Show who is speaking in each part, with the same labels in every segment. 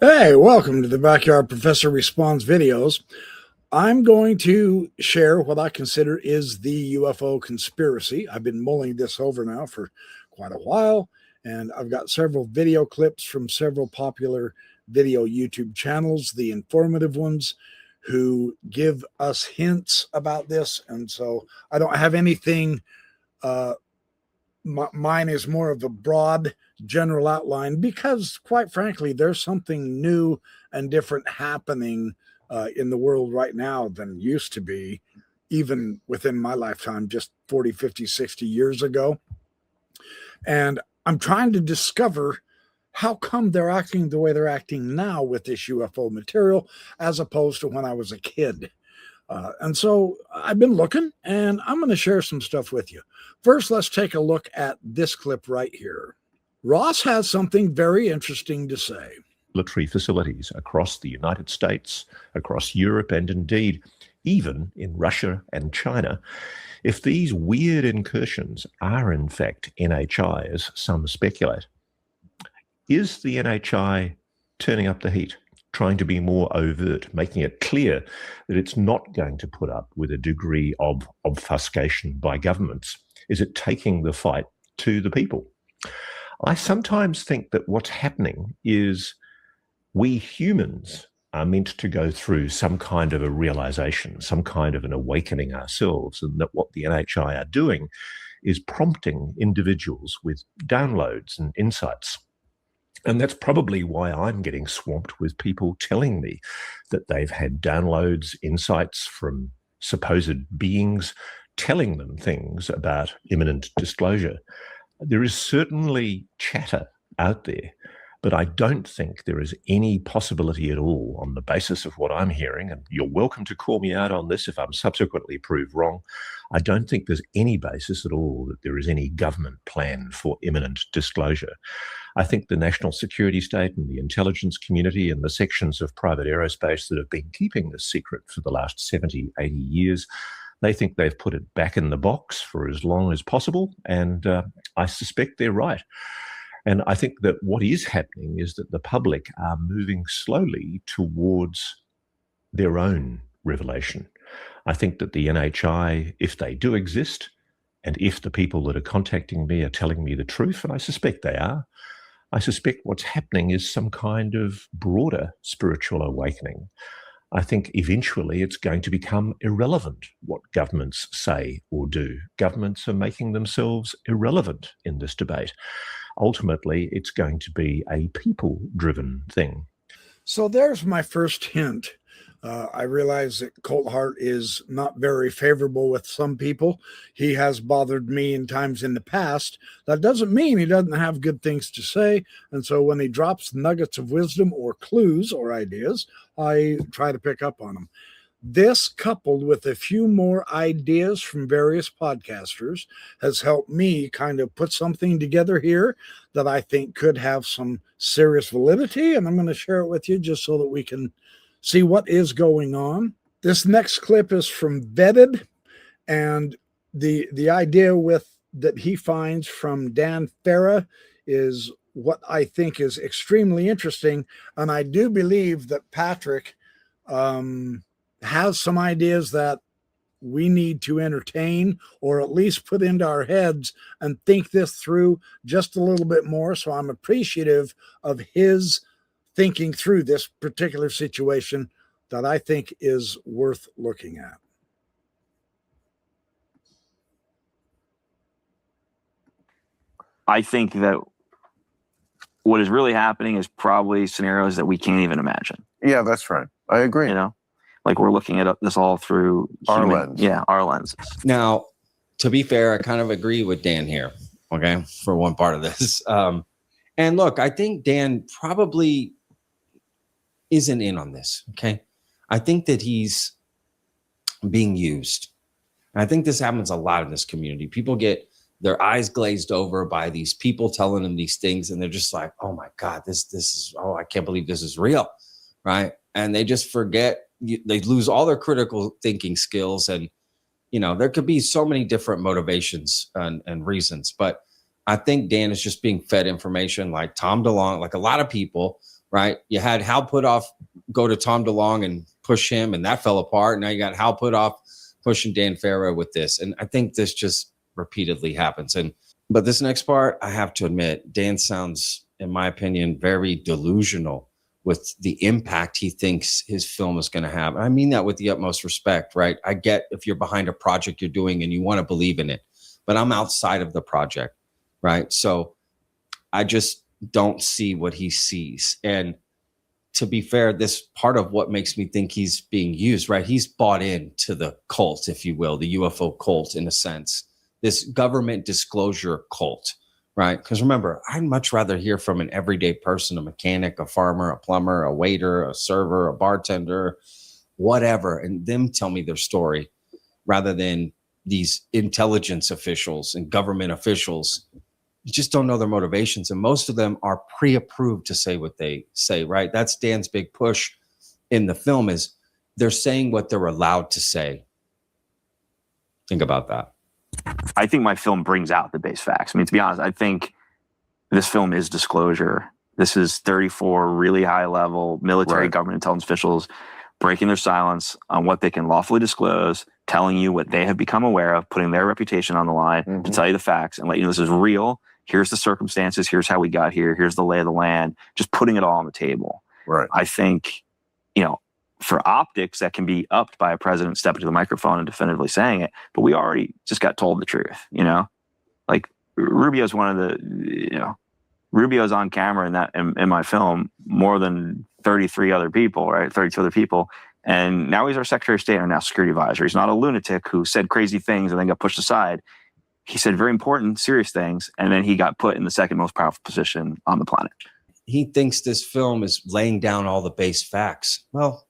Speaker 1: Hey, welcome to the Backyard Professor Responds videos. I'm going to share what I consider is the UFO conspiracy. I've been mulling this over now for quite a while, and I've got several video clips from several popular video YouTube channels, the informative ones, who give us hints about this. And so I don't have anything mine is more of a broad general outline because, quite frankly, there's something new and different happening in the world right now than used to be, even within my lifetime, just 40, 50, 60 years ago. And I'm trying to discover how come they're acting the way they're acting now with this UFO material as opposed to when I was a kid. And so I've been looking, and I'm going to share some stuff with you. First, let's take a look at this clip right here. Ross has something very interesting to say.
Speaker 2: Military facilities across the United States, across Europe, and indeed even in Russia and China. If these weird incursions are in fact NHI, as some speculate, is the NHI turning up the heat, trying to be more overt, making it clear that it's not going to put up with a degree of obfuscation by governments? Is it taking the fight to the people? I sometimes think that what's happening is we humans are meant to go through some kind of a realization, some kind of an awakening ourselves, and that what the NHI are doing is prompting individuals with downloads and insights. And that's probably why I'm getting swamped with people telling me that they've had downloads, insights from supposed beings telling them things about imminent disclosure. There is certainly chatter out there, but I don't think there is any possibility at all on the basis of what I'm hearing, and you're welcome to call me out on this if I'm subsequently proved wrong. I don't think there's any basis at all that there is any government plan for imminent disclosure. I think the national security state and the intelligence community and the sections of private aerospace that have been keeping this secret for the last 70, 80 years, they think they've put it back in the box for as long as possible, and I suspect they're right. And I think that what is happening is that the public are moving slowly towards their own revelation. I think that the NHI, if they do exist, and if the people that are contacting me are telling me the truth, and I suspect they are, I suspect what's happening is some kind of broader spiritual awakening. I think eventually it's going to become irrelevant what governments say or do. Governments are making themselves irrelevant in this debate. Ultimately, it's going to be a people-driven thing.
Speaker 1: So there's my first hint. I realize that Colt Hart is not very favorable with some people. He has bothered me in times in the past. That doesn't mean he doesn't have good things to say. And so when he drops nuggets of wisdom or clues or ideas, I try to pick up on them. This, coupled with a few more ideas from various podcasters, has helped me kind of put something together here that I think could have some serious validity. And I'm going to share it with you just so that we can see what is going on. This next clip is from Vetted, and the idea with that he finds from Dan Farah is what I think is extremely interesting. And I do believe that Patrick has some ideas that we need to entertain or at least put into our heads and think this through just a little bit more. So I'm appreciative of his thinking through this particular situation that I think is worth looking at.
Speaker 3: I think that what is really happening is probably scenarios that we can't even imagine.
Speaker 4: Yeah, that's right. I agree.
Speaker 3: You know, like we're looking at this all through
Speaker 4: our lens.
Speaker 3: Yeah, our lenses.
Speaker 5: Now, to be fair, I kind of agree with Dan here. Okay, for one part of this, and look, I think Dan probably isn't in on this. Okay, I think that he's being used. And I think this happens a lot in this community. People get their eyes glazed over by these people telling them these things, and they're just like, "Oh my God, this is I can't believe this is real," right? And they just forget. They lose all their critical thinking skills, and there could be so many different motivations and reasons. But I think Dan is just being fed information, like Tom DeLonge, like a lot of people, right? You had Hal Puthoff go to Tom DeLonge and push him, and that fell apart. Now you got Hal Puthoff pushing Dan Farrow with this. And I think this just repeatedly happens. But this next part, I have to admit, Dan sounds, in my opinion, very delusional with the impact he thinks his film is going to have. And I mean that with the utmost respect, right? I get if you're behind a project you're doing and you want to believe in it, but I'm outside of the project, right? So I just don't see what he sees. And to be fair, this part of what makes me think he's being used, right? He's bought into the cult, if you will, the UFO cult in a sense, this government disclosure cult, right? Because remember, I'd much rather hear from an everyday person, a mechanic, a farmer, a plumber, a waiter, a server, a bartender, whatever, and them tell me their story rather than these intelligence officials and government officials. You just don't know their motivations. And most of them are pre-approved to say what they say, right? That's Dan's big push in the film is they're saying what they're allowed to say. Think about that.
Speaker 3: I think my film brings out the base facts. I mean, to be honest, I think this film is disclosure. This is 34 really high level military government intelligence officials breaking their silence on what they can lawfully disclose, telling you what they have become aware of, putting their reputation on the line to tell you the facts and let you know this is real. Here's the circumstances. Here's how we got here. Here's the lay of the land. Just putting it all on the table.
Speaker 4: Right.
Speaker 3: I think, for optics, that can be upped by a president stepping to the microphone and definitively saying it. But we already just got told the truth, Like Rubio's Rubio's on camera in my film more than 33 other people, right? 32 other people. And now he's our Secretary of State and our National Security Advisor. He's not a lunatic who said crazy things and then got pushed aside. He said very important, serious things, and then he got put in the second most powerful position on the planet.
Speaker 5: He thinks this film is laying down all the base facts. Well,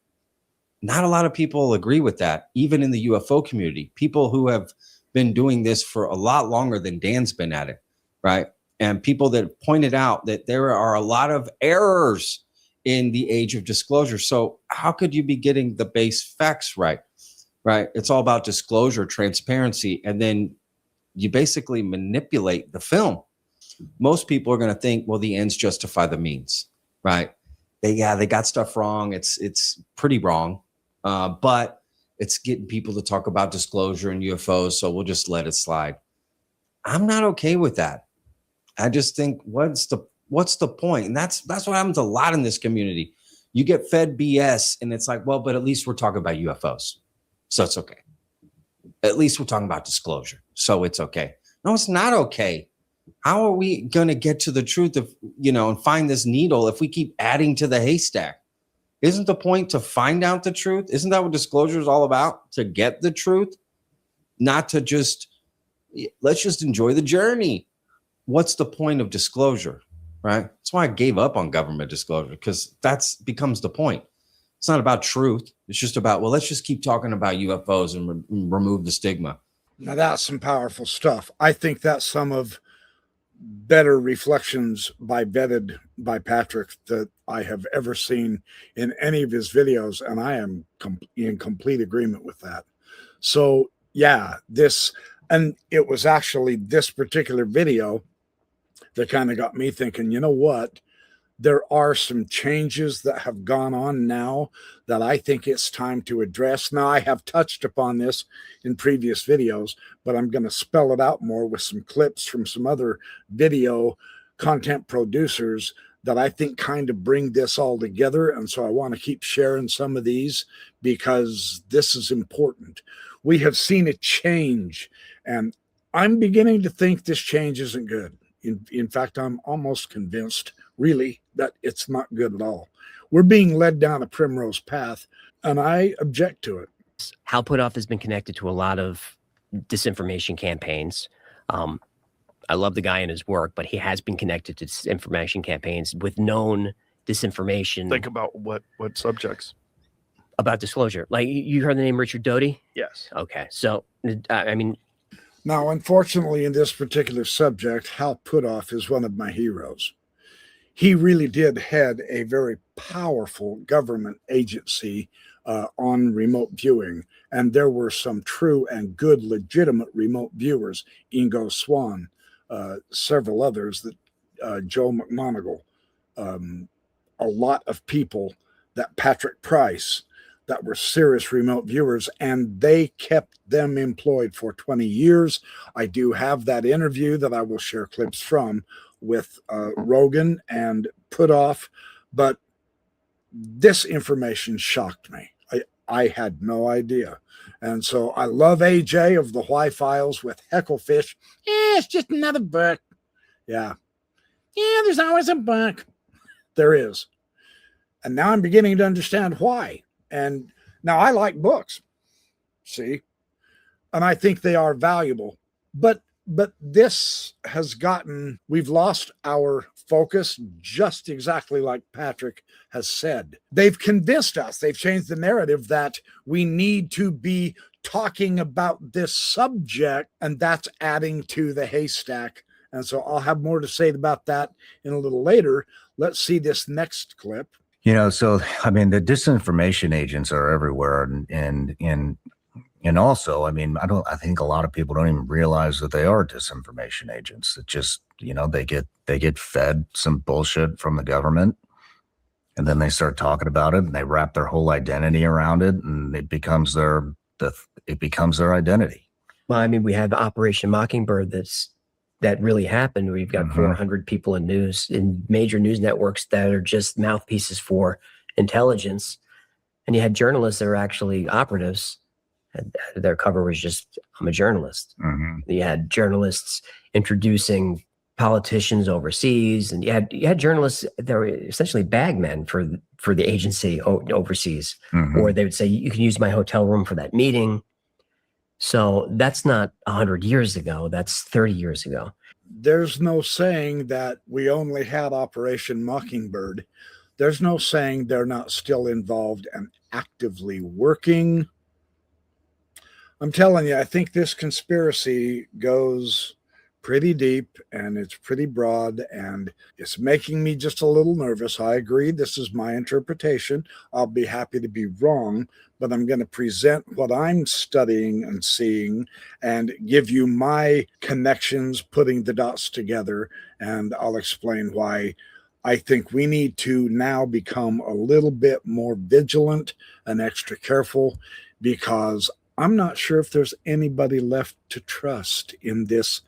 Speaker 5: not a lot of people agree with that, even in the UFO community. People who have been doing this for a lot longer than Dan's been at it, right? And people that pointed out that there are a lot of errors in the age of disclosure. So how could you be getting the base facts right? Right? It's all about disclosure, transparency, and then you basically manipulate the film. Most people are going to think, well, the ends justify the means, right? They got stuff wrong. It's pretty wrong, but it's getting people to talk about disclosure and UFOs, so we'll just let it slide. I'm not okay with that. I just think, what's the point? And that's what happens a lot in this community. You get fed BS, and it's like, well, but at least we're talking about UFOs, so it's okay. At least we're talking about disclosure, so it's okay. No, it's not okay. How are we going to get to the truth of, and find this needle if we keep adding to the haystack? Isn't the point to find out the truth? Isn't that what disclosure is all about? To get the truth, not to let's just enjoy the journey. What's the point of disclosure, right? That's why I gave up on government disclosure, because becomes the point. It's not about truth. It's just about, well, let's just keep talking about UFOs and remove the stigma.
Speaker 1: Now that's some powerful stuff. I think that's some of better reflections vetted by Patrick that I have ever seen in any of his videos. And I am in complete agreement with that. So yeah, and it was actually this particular video that kind of got me thinking, you know what? There are some changes that have gone on now that I think it's time to address. Now, I have touched upon this in previous videos, but I'm going to spell it out more with some clips from some other video content producers that I think kind of bring this all together. And so I want to keep sharing some of these because this is important. We have seen a change, and I'm beginning to think this change isn't good. In fact, I'm almost convinced, really, that it's not good at all. We're being led down a primrose path, and I object to it.
Speaker 6: Hal Puthoff has been connected to a lot of disinformation campaigns. I love the guy and his work, but he has been connected to disinformation campaigns with known disinformation.
Speaker 4: Think about what subjects?
Speaker 6: About disclosure. Like, you heard the name Richard Doty?
Speaker 4: Yes.
Speaker 6: Okay. So, I mean...
Speaker 1: Now, unfortunately, in this particular subject, Hal Puthoff is one of my heroes. He really did head a very powerful government agency on remote viewing. And there were some true and good, legitimate remote viewers, Ingo Swann, several others, that Joe McMoneagle, a lot of people, that Patrick Price, that were serious remote viewers, and they kept them employed for 20 years. I do have that interview that I will share clips from with Rogan and put off, but this information shocked me. I had no idea. And so I love AJ of the Why Files with Hecklefish. It's just another book. Yeah, there's always a book. There is. And now I'm beginning to understand why. And now I like books, see, and I think they are valuable. But this has gotten, we've lost our focus, just exactly like Patrick has said. They've convinced us, they've changed the narrative that we need to be talking about this subject, and that's adding to the haystack. And so I'll have more to say about that in a little later. Let's see this next clip.
Speaker 7: You know, so I mean, the disinformation agents are everywhere, and also, I mean, I think a lot of people don't even realize that they are disinformation agents. It just, you know, they get fed some bullshit from the government, and then they start talking about it, and they wrap their whole identity around it, and it becomes their identity.
Speaker 6: Well, I mean, we have Operation Mockingbird that really happened. We've got 400 people in major news networks that are just mouthpieces for intelligence. And you had journalists that were actually operatives. And their cover was just, I'm a journalist. You had journalists introducing politicians overseas, and you had journalists that were essentially bagmen for the agency overseas, or they would say, you can use my hotel room for that meeting. So that's not 100 years ago. That's 30 years ago.
Speaker 1: There's no saying that we only had Operation Mockingbird. There's no saying they're not still involved and actively working. I'm telling you, I think this conspiracy goes pretty deep, and it's pretty broad, and it's making me just a little nervous. I agree. This is my interpretation. I'll be happy to be wrong, but I'm going to present what I'm studying and seeing and give you my connections, putting the dots together, and I'll explain why I think we need to now become a little bit more vigilant and extra careful, because I'm not sure if there's anybody left to trust in this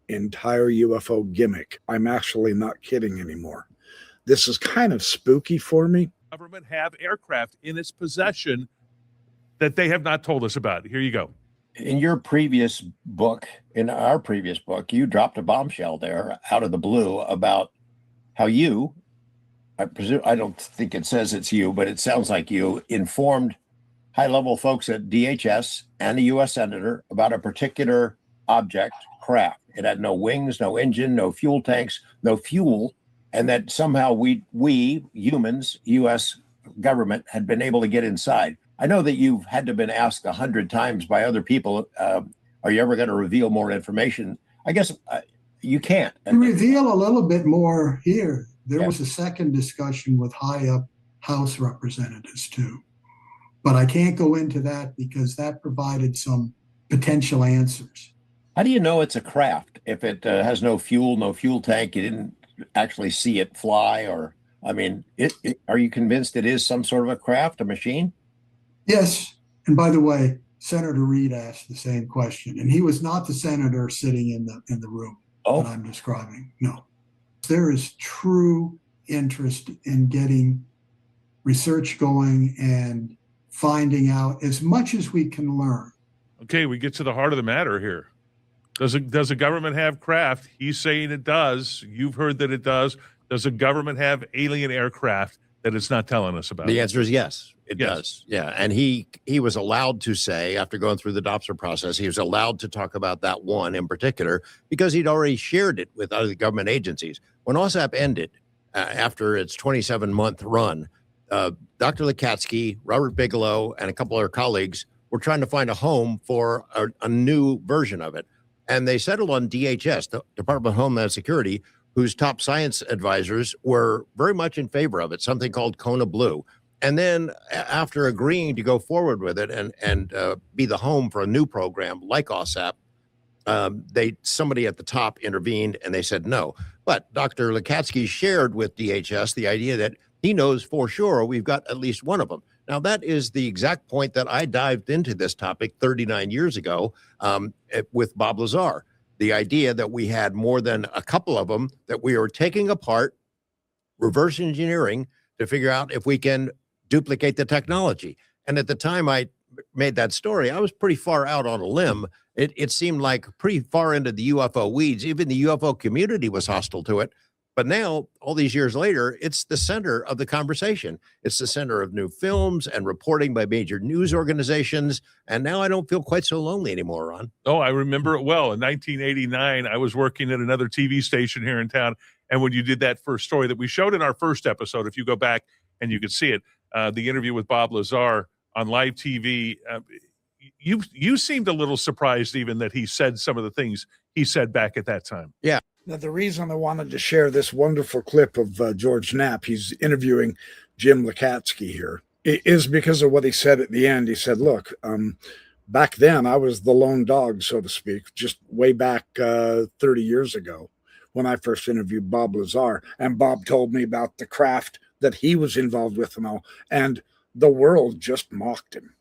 Speaker 1: entire UFO gimmick. I'm actually not kidding anymore. This is kind of spooky for me.
Speaker 8: Government have aircraft in its possession that they have not told us about. Here you go.
Speaker 9: In your previous book, in our previous book, you dropped a bombshell there out of the blue about how you, I presume, I don't think it says it's you, but it sounds like you informed high-level folks at DHS and a U.S. senator about a particular object, craft. It had no wings, no engine, no fuel tanks, no fuel, and that somehow we humans, U.S. government, had been able to get inside. I know that you've had to have been asked 100 times by other people, are you ever going to reveal more information? I guess you can't.
Speaker 10: Reveal a little bit more here. There was a second discussion with high-up House representatives, too. But I can't go into that because that provided some potential answers.
Speaker 9: How do you know it's a craft if it has no fuel tank? You didn't actually see it fly, or, I mean, are you convinced it is some sort of a craft, a machine?
Speaker 10: Yes. And by the way, Senator Reid asked the same question, and he was not the senator sitting in the room that I'm describing. No. There is true interest in getting research going and finding out as much as we can learn.
Speaker 8: Okay, we get to the heart of the matter here. Does a government have craft? He's saying it does. You've heard that it does. Does a government have alien aircraft that it's not telling us about?
Speaker 11: The answer is yes, it does. Yeah, and he was allowed to say, after going through the DOPSR process, he was allowed to talk about that one in particular because he'd already shared it with other government agencies. When OSAP ended, after its 27-month run, Dr. Lukatsky, Robert Bigelow, and a couple of their colleagues were trying to find a home for a new version of it. And they settled on DHS, the Department of Homeland Security, whose top science advisors were very much in favor of it, something called Kona Blue. And then after agreeing to go forward with it and be the home for a new program like OSAP, somebody at the top intervened and they said no. But Dr. Lukatsky shared with DHS the idea that he knows for sure we've got at least one of them. Now, that is the exact point that I dived into this topic 39 years ago with Bob Lazar. The idea that we had more than a couple of them that we were taking apart, reverse engineering to figure out if we can duplicate the technology. And at the time I made that story, I was pretty far out on a limb. It seemed like pretty far into the UFO weeds. Even the UFO community was hostile to it. But now, all these years later, it's the center of the conversation. It's the center of new films and reporting by major news organizations. And now I don't feel quite so lonely anymore, Ron.
Speaker 8: Oh, I remember it well. In 1989, I was working at another TV station here in town. And when you did that first story that we showed in our first episode, if you go back and you can see it, the interview with Bob Lazar on live TV, you seemed a little surprised even that he said some of the things he said back at that time.
Speaker 11: Yeah.
Speaker 1: Now, the reason I wanted to share this wonderful clip of George Knapp, he's interviewing Jim Lukatsky here, is because of what he said at the end. He said, look, back then I was the lone dog, so to speak, just way back 30 years ago when I first interviewed Bob Lazar. And Bob told me about the craft that he was involved with and all, and the world just mocked him.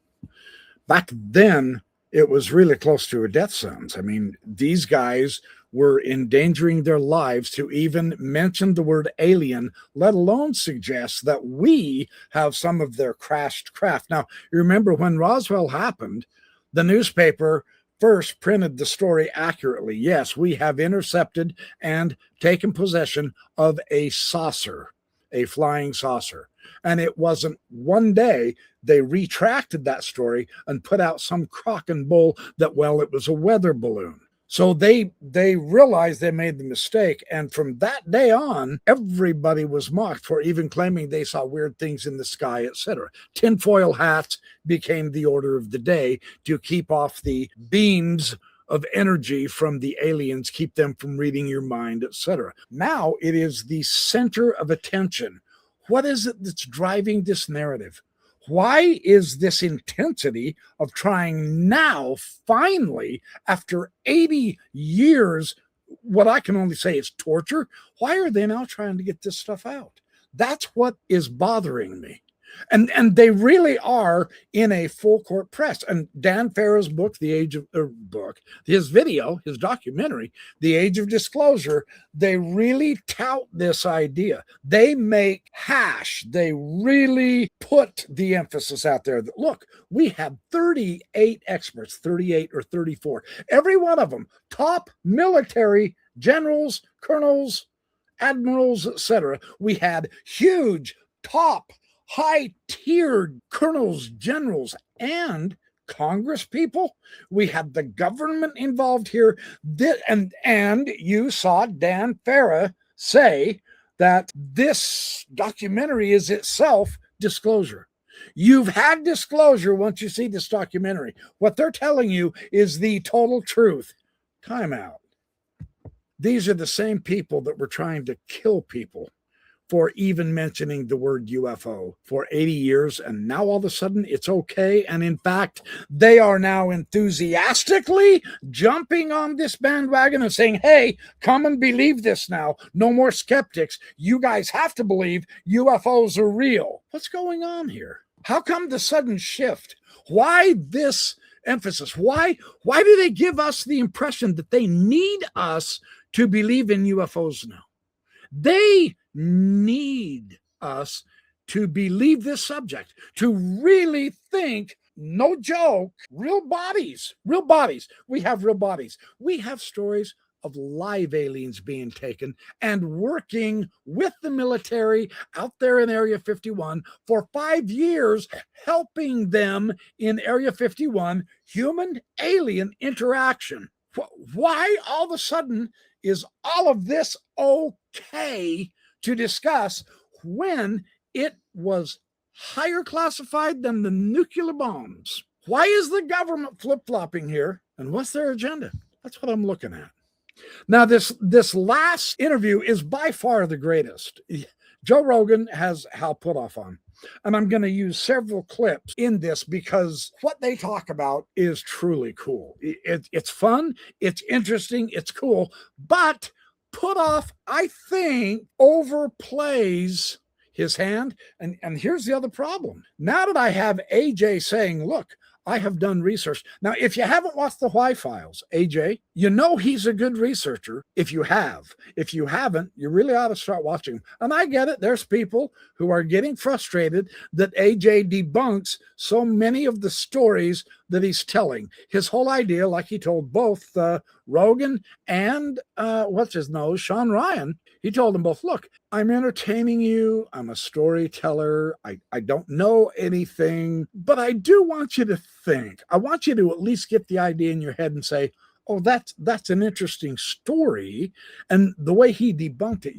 Speaker 1: Back then, it was really close to a death sentence. I mean, these guys were endangering their lives to even mention the word alien, let alone suggest that we have some of their crashed craft. Now, you remember when Roswell happened, the newspaper first printed the story accurately. Yes, we have intercepted and taken possession of a saucer, a flying saucer. And it wasn't one day they retracted that story and put out some crock and bull that, well, it was a weather balloon. So they realized they made the mistake. And from that day on, everybody was mocked for even claiming they saw weird things in the sky, etc. Tinfoil hats became the order of the day to keep off the beams of energy from the aliens, keep them from reading your mind, etc. Now it is the center of attention. What is it that's driving this narrative? Why is this intensity of trying now, finally, after 80 years, what I can only say is torture? Why are they now trying to get this stuff out? That's what is bothering me. And they really are in a full court press. And Dan Farrow's book, his video, his documentary, The Age of Disclosure, they really tout this idea. They make they really put the emphasis out there that, look, we have 38 experts, 38 or 34, every one of them, top military generals, colonels, admirals, etc. We had huge, top, high-tiered colonels, generals, and Congress people. We had the government involved here. And you saw Dan Farrow say that this documentary is itself disclosure. You've had disclosure once you see this documentary. What they're telling you is the total truth. Time out. These are the same people that were trying to kill people for even mentioning the word UFO for 80 years. And now all of a sudden it's okay. And in fact, they are now enthusiastically jumping on this bandwagon and saying, hey, come and believe this now. No more skeptics. You guys have to believe UFOs are real. What's going on here? How come the sudden shift? Why this emphasis? Why do they give us the impression that they need us to believe in UFOs now? They need us to believe this subject, to really think, no joke, real bodies. We have real bodies. We have stories of live aliens being taken and working with the military out there in Area 51 for 5 years, helping them in Area 51 human-alien interaction. Why all of a sudden is all of this okay to discuss when it was higher classified than the nuclear bombs? Why is the government flip-flopping here? And what's their agenda? That's what I'm looking at. Now, this last interview is by far the greatest. Joe Rogan has Hal Puthoff on. And I'm going to use several clips in this because what they talk about is truly cool. It's fun, it's interesting, it's cool, but Puthoff, I think, overplays his hand. And here's the other problem. Now that I have AJ saying, look, I have done research. Now, if you haven't watched the Why Files, AJ, you know he's a good researcher if you have. If you haven't, you really ought to start watching him. And I get it. There's people who are getting frustrated that AJ debunks so many of the stories that he's telling. His whole idea, like he told both Rogan and Sean Ryan, he told them both, look, I'm entertaining you. I'm a storyteller. I don't know anything, but I do want you to think. I want you to at least get the idea in your head and say, oh, that's an interesting story. And the way he debunked it,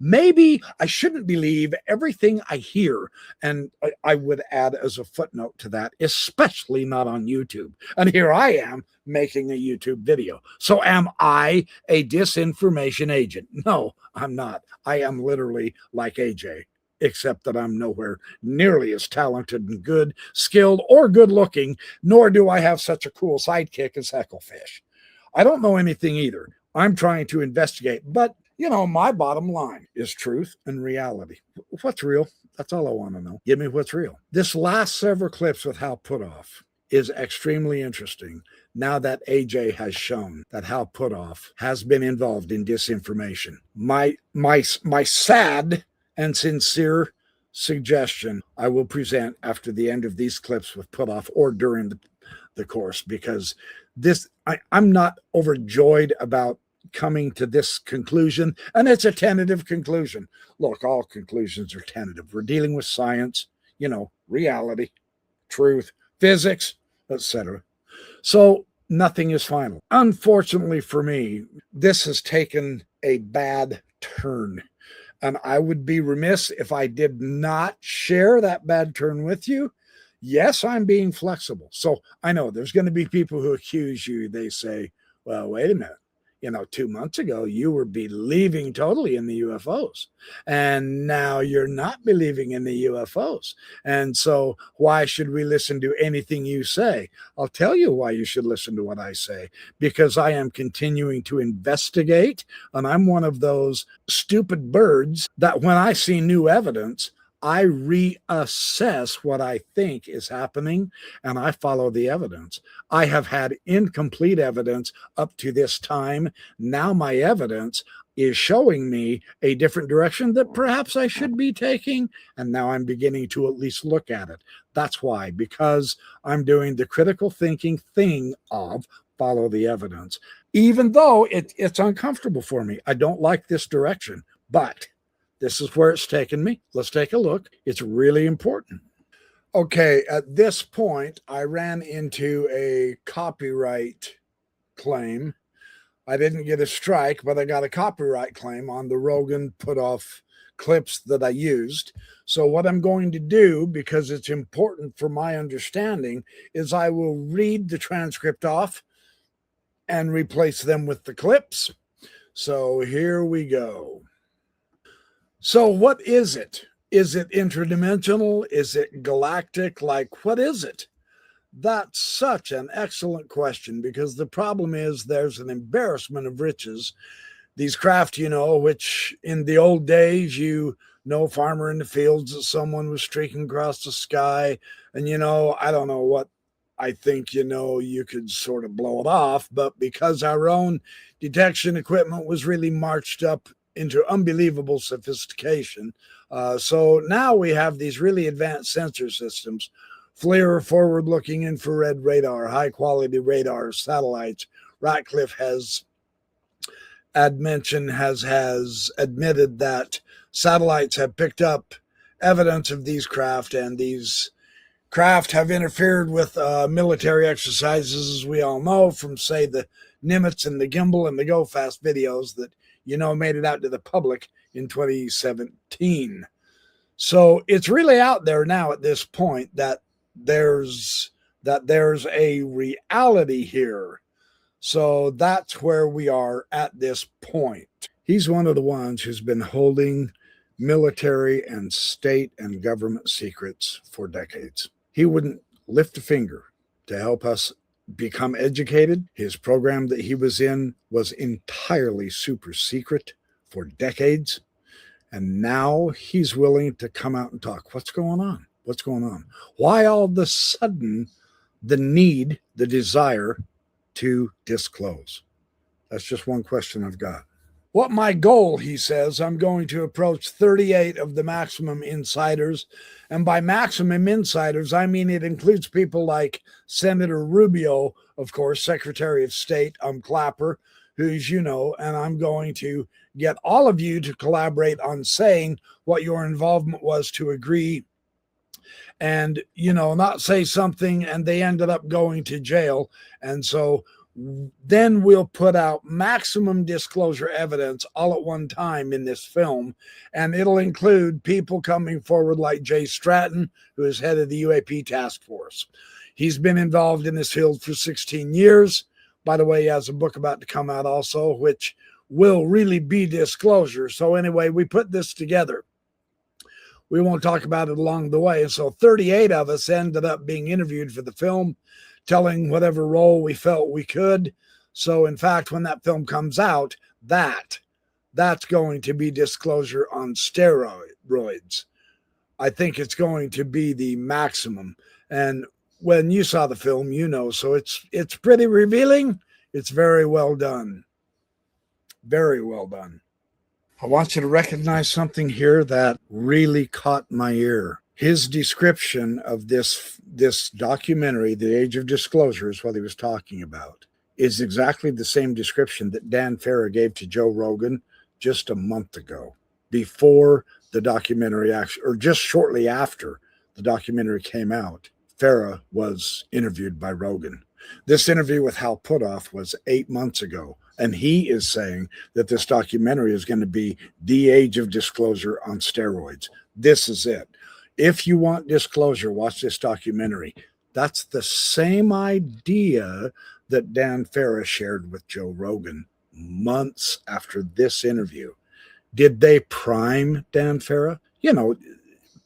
Speaker 1: maybe I shouldn't believe everything I hear. And I would add as a footnote to that, especially not on YouTube. And here I am making a YouTube video. So am I a disinformation agent? No, I'm not. I am literally like AJ, except that I'm nowhere nearly as talented and good, skilled, or good looking, nor do I have such a cool sidekick as Hecklefish. I don't know anything either. I'm trying to investigate, but my bottom line is truth and reality. What's real? That's all I want to know. Give me what's real. This last several clips with Hal Puthoff is extremely interesting now that AJ has shown that Hal Puthoff has been involved in disinformation. My sad and sincere suggestion I will present after the end of these clips with Puthoff or during the course, because I'm not overjoyed about coming to this conclusion, and it's a tentative conclusion. Look, all conclusions are tentative. We're dealing with science, reality, truth, physics, etc. So nothing is final. Unfortunately for me, this has taken a bad turn, and I would be remiss if I did not share that bad turn with you. Yes, I'm being flexible. So I know there's going to be people who accuse you. They say, well, wait a minute. 2 months ago, you were believing totally in the UFOs. And now you're not believing in the UFOs. And so why should we listen to anything you say? I'll tell you why you should listen to what I say. Because I am continuing to investigate. And I'm one of those stupid birds that when I see new evidence, I reassess what I think is happening, and I follow the evidence. I have had incomplete evidence up to this time. Now my evidence is showing me a different direction that perhaps I should be taking, and now I'm beginning to at least look at it. That's why, because I'm doing the critical thinking thing of follow the evidence. Even though it's uncomfortable for me. I don't like this direction, but this is where it's taken me. Let's take a look. It's really important. Okay, at this point, I ran into a copyright claim. I didn't get a strike, but I got a copyright claim on the Rogan Puthoff clips that I used. So what I'm going to do, because it's important for my understanding, is I will read the transcript off and replace them with the clips. So here we go. So what is it? Is it interdimensional? Is it galactic? Like, what is it? That's such an excellent question, because the problem is there's an embarrassment of riches. These craft, which in the old days, farmer in the fields that someone was streaking across the sky. And, I don't know what I think, you could sort of blow it off. But because our own detection equipment was really marched up into unbelievable sophistication. So now we have these really advanced sensor systems, FLIR, forward-looking infrared radar, high-quality radar, satellites. Ratcliffe has admitted that satellites have picked up evidence of these craft, and these craft have interfered with military exercises, as we all know, from, say, the Nimitz and the Gimbal and the Go Fast videos that made it out to the public in 2017. So it's really out there now at this point that there's a reality here. So that's where we are at this point. He's one of the ones who's been holding military and state and government secrets for decades. He wouldn't lift a finger to help us become educated. His program that he was in was entirely super secret for decades. And now he's willing to come out and talk. What's going on? What's going on? Why all of a sudden the need, the desire to disclose? That's just one question I've got. What my goal, he says, I'm going to approach 38 of the maximum insiders. And by maximum insiders, I mean it includes people like Senator Rubio, of course, Secretary of State, Clapper, who's, you know, and I'm going to get all of you to collaborate on saying what your involvement was to agree and, you know, not say something and they ended up going to jail. And so then we'll put out maximum disclosure evidence all at one time in this film. And it'll include people coming forward like Jay Stratton, who is head of the UAP task force. He's been involved in this field for 16 years. By the way, he has a book about to come out also, which will really be disclosure. So anyway, we put this together. We won't talk about it along the way. And so 38 of us ended up being interviewed for the film, telling whatever role we felt we could. So in fact, when that film comes out, that's going to be disclosure on steroids. I think it's going to be the maximum. And when you saw the film, you know, so it's pretty revealing. It's very well done. Very well done. I want you to recognize something here that really caught my ear. His description of this documentary, The Age of Disclosure, is what he was talking about, is exactly the same description that Dan Farah gave to Joe Rogan just a month ago, before the documentary or just shortly after the documentary came out. Farah was interviewed by Rogan. This interview with Hal Puthoff was 8 months ago, and he is saying that this documentary is going to be the age of disclosure on steroids. This is it. If you want disclosure, watch this documentary. That's the same idea that Dan Farah shared with Joe Rogan months after this interview. Did they prime Dan Farah? You know,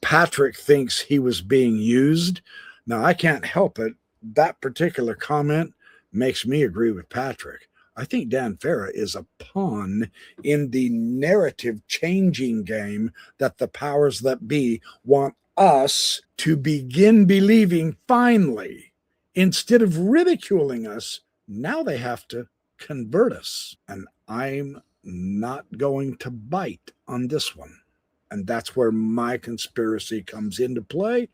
Speaker 1: Patrick thinks he was being used. Now, I can't help it. That particular comment makes me agree with Patrick. I think Dan Farah is a pawn in the narrative changing game that the powers that be want us to begin believing finally. Instead of ridiculing us, now they have to convert us. And I'm not going to bite on this one. And that's where my conspiracy comes into play.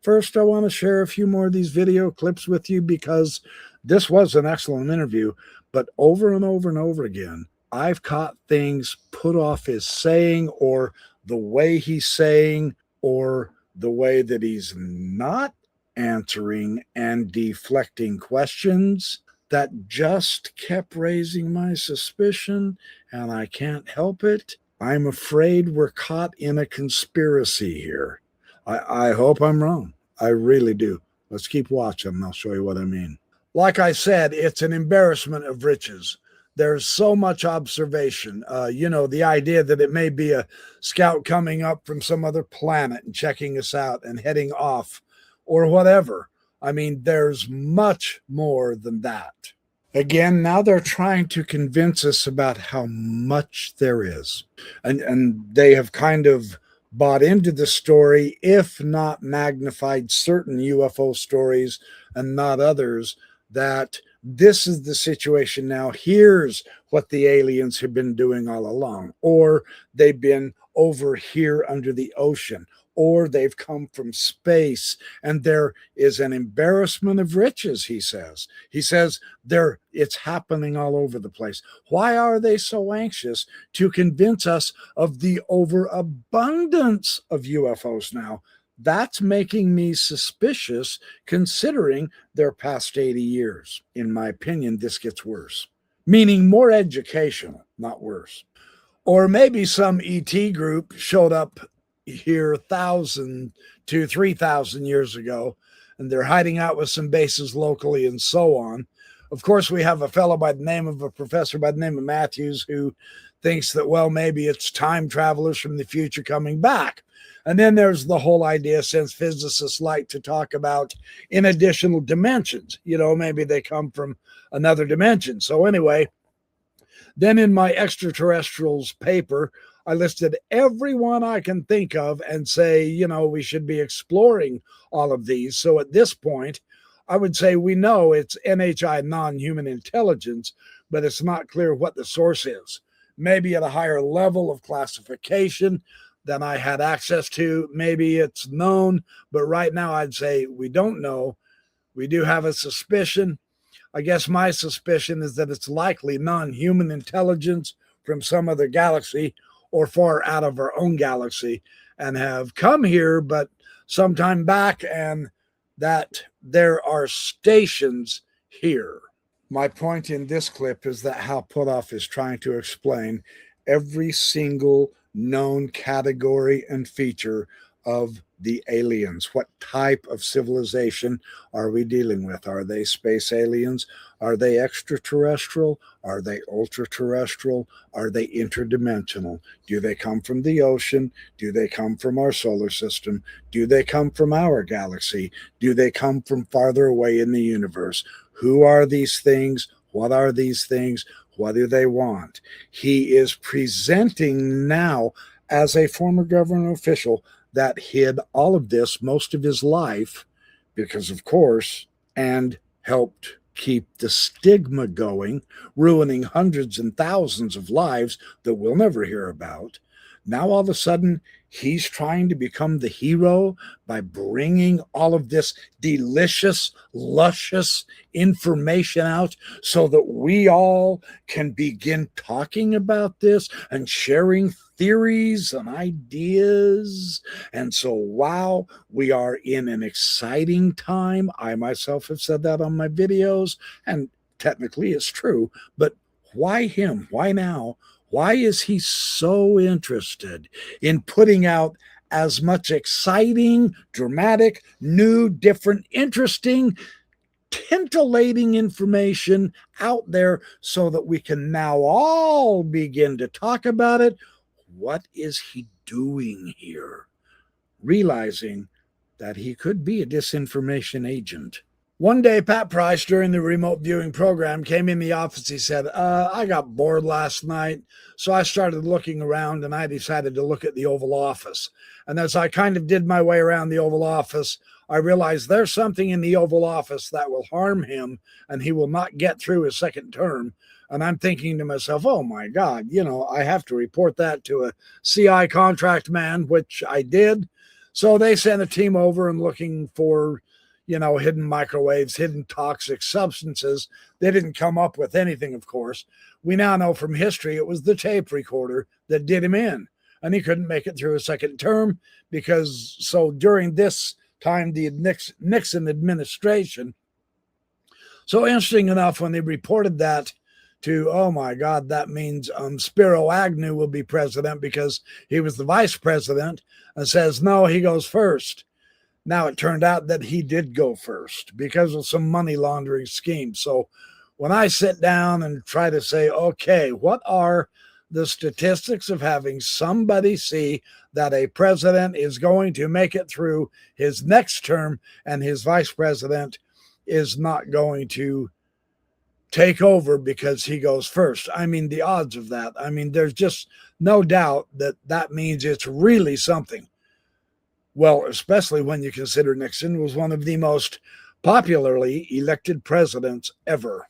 Speaker 1: First, I want to share a few more of these video clips with you because this was an excellent interview. But over and over and over again, I've caught things Puthoff is saying, or the way he's saying, or the way that he's not answering and deflecting questions that just kept raising my suspicion, and I can't help it. I'm afraid we're caught in a conspiracy here. I hope I'm wrong. I really do. Let's keep watching and I'll show you what I mean. Like I said, it's an embarrassment of riches. There's so much observation. You know, the idea that it may be a scout coming up from some other planet and checking us out and heading off or whatever. I mean, there's much more than that. Again, now they're trying to convince us about how much there is. And they have kind of bought into the story, if not magnified certain UFO stories and not others, that this is the situation now. Here's what the aliens have been doing all along, or they've been over here under the ocean, or they've come from space, and there is an embarrassment of riches, he says. He says it's happening all over the place. Why are they so anxious to convince us of the overabundance of UFOs now? That's making me suspicious, considering their past 80 years. In my opinion, this gets worse, meaning more educational, not worse. Or maybe some ET group showed up here 1,000 to 3,000 years ago, and they're hiding out with some bases locally and so on. Of course, we have a fellow by the name of a professor by the name of Matthews who thinks that, well, maybe it's time travelers from the future coming back. And then there's the whole idea, since physicists like to talk about in additional dimensions, you know, maybe they come from another dimension. So anyway, then in my extraterrestrials paper, I listed everyone I can think of and say, you know, we should be exploring all of these. So at this point, I would say we know it's NHI, non-human intelligence, but it's not clear what the source is. Maybe at a higher level of classification than I had access to. Maybe it's known, but right now I'd say we don't know. We do have a suspicion. I guess my suspicion is that it's likely non-human intelligence from some other galaxy or far out of our own galaxy and have come here, but sometime back, and that there are stations here. My point in this clip is that Hal Puthoff is trying to explain every single known category and feature of the aliens. What type of civilization are we dealing with? Are they space aliens? Are they extraterrestrial? Are they ultra-terrestrial? Are they interdimensional? Do they come from the ocean? Do they come from our solar system? Do they come from our galaxy? Do they come from farther away in the universe? Who are these things? What are these things? What do they want? He is presenting now as a former government official that hid all of this most of his life because, of course, and helped keep the stigma going, ruining hundreds and thousands of lives that we'll never hear about. Now, all of a sudden, he's trying to become the hero by bringing all of this delicious, luscious information out so that we all can begin talking about this and sharing theories and ideas. And so, wow, we are in an exciting time. I myself have said that on my videos, and technically it's true, but why him? Why now? Why is he so interested in putting out as much exciting, dramatic, new, different, interesting, titillating information out there so that we can now all begin to talk about it? What is he doing here? Realizing that he could be a disinformation agent. One day, Pat Price, during the remote viewing program, came in the office. He said, I got bored last night, so I started looking around, and I decided to look at the Oval Office. And as I kind of did my way around the Oval Office, I realized there's something in the Oval Office that will harm him, and he will not get through his second term. And I'm thinking to myself, oh, my God, you know, I have to report that to a CI contract man, which I did. So they sent a team over and looking for, you know, hidden microwaves, hidden toxic substances. They didn't come up with anything, of course. We now know from history it was the tape recorder that did him in, and he couldn't make it through a second term because, so during this time, the Nixon administration, so interesting enough, when they reported that to, oh my God, that means Spiro Agnew will be president because he was the vice president, and says, no, he goes first. Now, it turned out that he did go first because of some money laundering scheme. So when I sit down and try to say, okay, what are the statistics of having somebody see that a president is going to make it through his next term and his vice president is not going to take over because he goes first? I mean, the odds of that. I mean, there's just no doubt that that means it's really something. Well, especially when you consider Nixon was one of the most popularly elected presidents ever.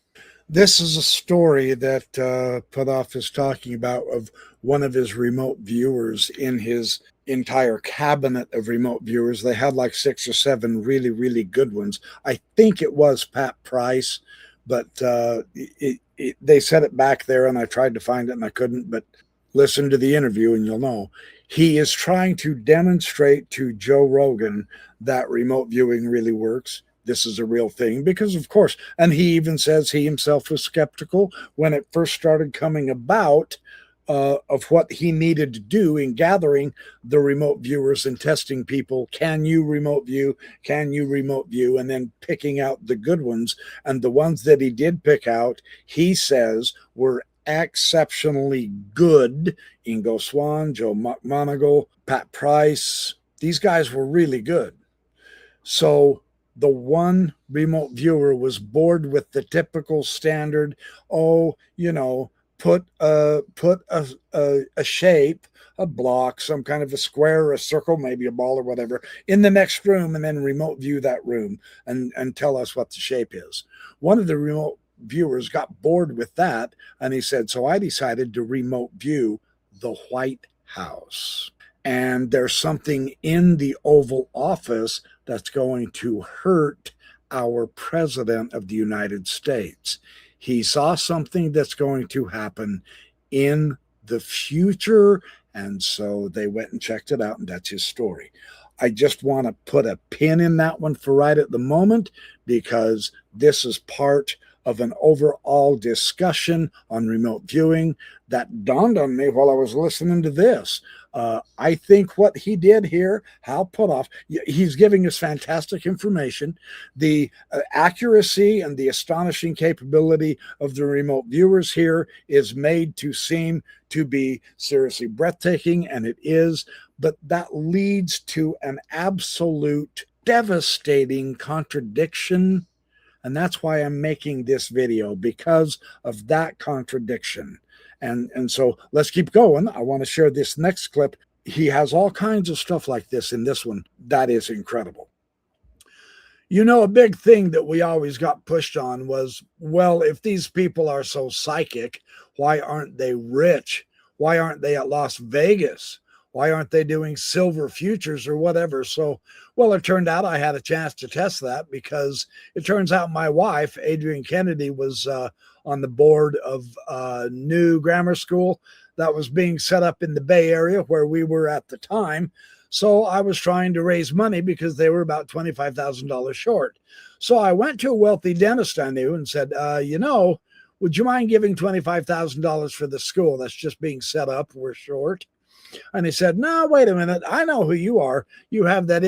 Speaker 1: This is a story that Puthoff is talking about of one of his remote viewers in his entire cabinet of remote viewers. They had like 6 or 7 really, really good ones. I think it was Pat Price, but they said it back there and I tried to find it and I couldn't, but listen to the interview and you'll know. He is trying to demonstrate to Joe Rogan that remote viewing really works. This is a real thing because, of course, and he even says he himself was skeptical when it first started coming about of what he needed to do in gathering the remote viewers and testing people. Can you remote view? Can you remote view? And then picking out the good ones. And the ones that he did pick out, he says, were exceptionally good. Ingo Swann, Joe McMoneagle, Pat Price, these guys were really good. So the one remote viewer was bored with the typical standard, oh, you know, put a shape, a block, some kind of a square or a circle, maybe a ball or whatever, in the next room, and then remote view that room and tell us what the shape is. One of the remote viewers got bored with that, and he said, so I decided to remote view the White House. And there's something in the Oval Office that's going to hurt our president of the United States. He saw something that's going to happen in the future, and so they went and checked it out, and that's his story. I just want to put a pin in that one for right at the moment, because this is part of an overall discussion on remote viewing that dawned on me while I was listening to this. I think what he did here, Hal Puthoff, he's giving us fantastic information. The accuracy and the astonishing capability of the remote viewers here is made to seem to be seriously breathtaking, and it is, but that leads to an absolute devastating contradiction. And that's why I'm making this video, because of that contradiction. And so let's keep going. I want to share this next clip. He has all kinds of stuff like this in this one. That is incredible. You know, a big thing that we always got pushed on was, well, if these people are so psychic, why aren't they rich? Why aren't they at Las Vegas? Why aren't they doing silver futures or whatever? So, well, it turned out I had a chance to test that, because it turns out my wife, Adrienne Kennedy, was on the board of a new grammar school that was being set up in the Bay Area where we were at the time. So I was trying to raise money because they were about $25,000 short. So I went to a wealthy dentist I knew and said, would you mind giving $25,000 for the school that's just being set up? We're short. And he said, no, wait a minute. I know who you are. You have that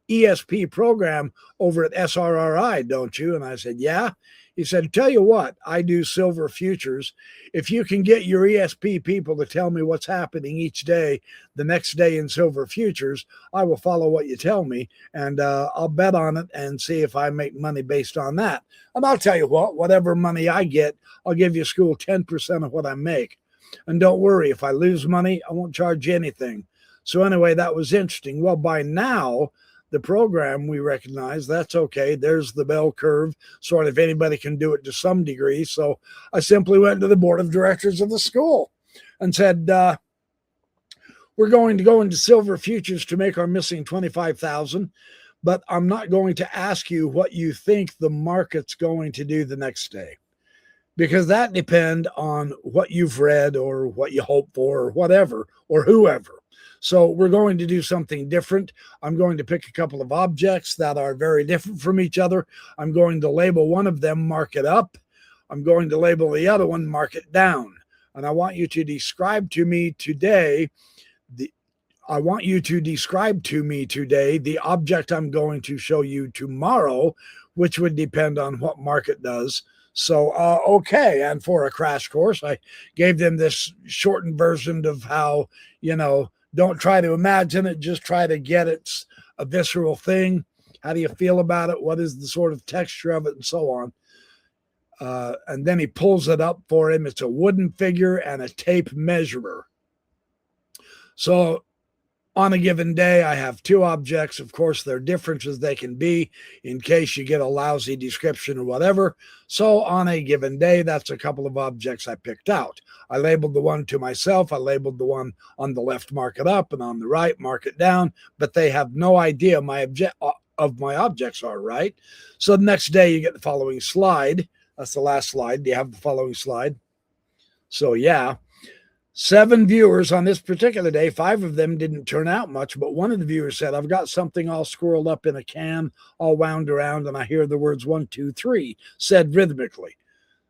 Speaker 1: ESP program over at SRRI, don't you? And I said, yeah. He said, tell you what, I do silver futures. If you can get your ESP people to tell me what's happening each day, the next day in silver futures, I will follow what you tell me, and I'll bet on it and see if I make money based on that. And I'll tell you what, whatever money I get, I'll give your school 10% of what I make. And don't worry, if I lose money, I won't charge you anything. So anyway, that was interesting. Well, by now, the program we recognize, that's okay. There's the bell curve, sort of anybody can do it to some degree. So I simply went to the board of directors of the school and said, we're going to go into silver futures to make our missing $25,000, but I'm not going to ask you what you think the market's going to do the next day, because that depends on what you've read or what you hope for or whatever, or whoever. So we're going to do something different. I'm going to pick a couple of objects that are very different from each other. I'm going to label one of them market up. I'm going to label the other one market down. And I want you to describe to me today the object I'm going to show you tomorrow, which would depend on what market does. So, okay. And for a crash course, I gave them this shortened version of how, don't try to imagine it, just try to get it's a visceral thing. How do you feel about it? What is the sort of texture of it, and so on. And then he pulls it up for him. It's a wooden figure and a tape measurer. So on a given day, I have two objects. Of course, they're different as they can be in case you get a lousy description or whatever. So on a given day, that's a couple of objects I picked out. I labeled the one to myself. I labeled the one on the left, mark it up, and on the right, mark it down. But they have no idea my objects are, right? So the next day, you get the following slide. That's the last slide. Do you have the following slide? So yeah. 7 viewers on this particular day. 5 of them didn't turn out much, but one of the viewers said, I've got something all squirreled up in a can, all wound around, and I hear the words 1, 2, 3 said rhythmically.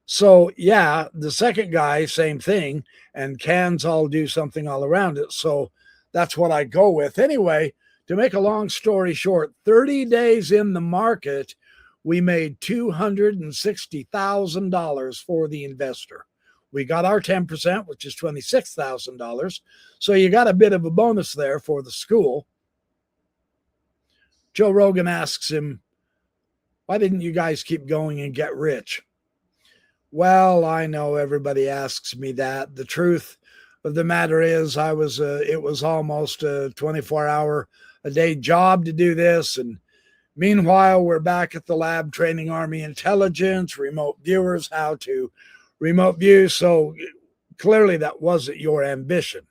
Speaker 1: So yeah, the second guy, same thing, and cans all do something all around it. So that's what I go with. Anyway, to make a long story short, 30 days in the market, we made $260,000 for the investor. We got our 10%, which is $26,000. So you got a bit of a bonus there for the school. Joe Rogan asks him, why didn't you guys keep going and get rich? Well, I know everybody asks me that. The truth of the matter is, it was almost a 24-hour a day job to do this. And meanwhile, we're back at the lab training Army intelligence, remote viewers, how to remote view. So clearly that wasn't your ambition.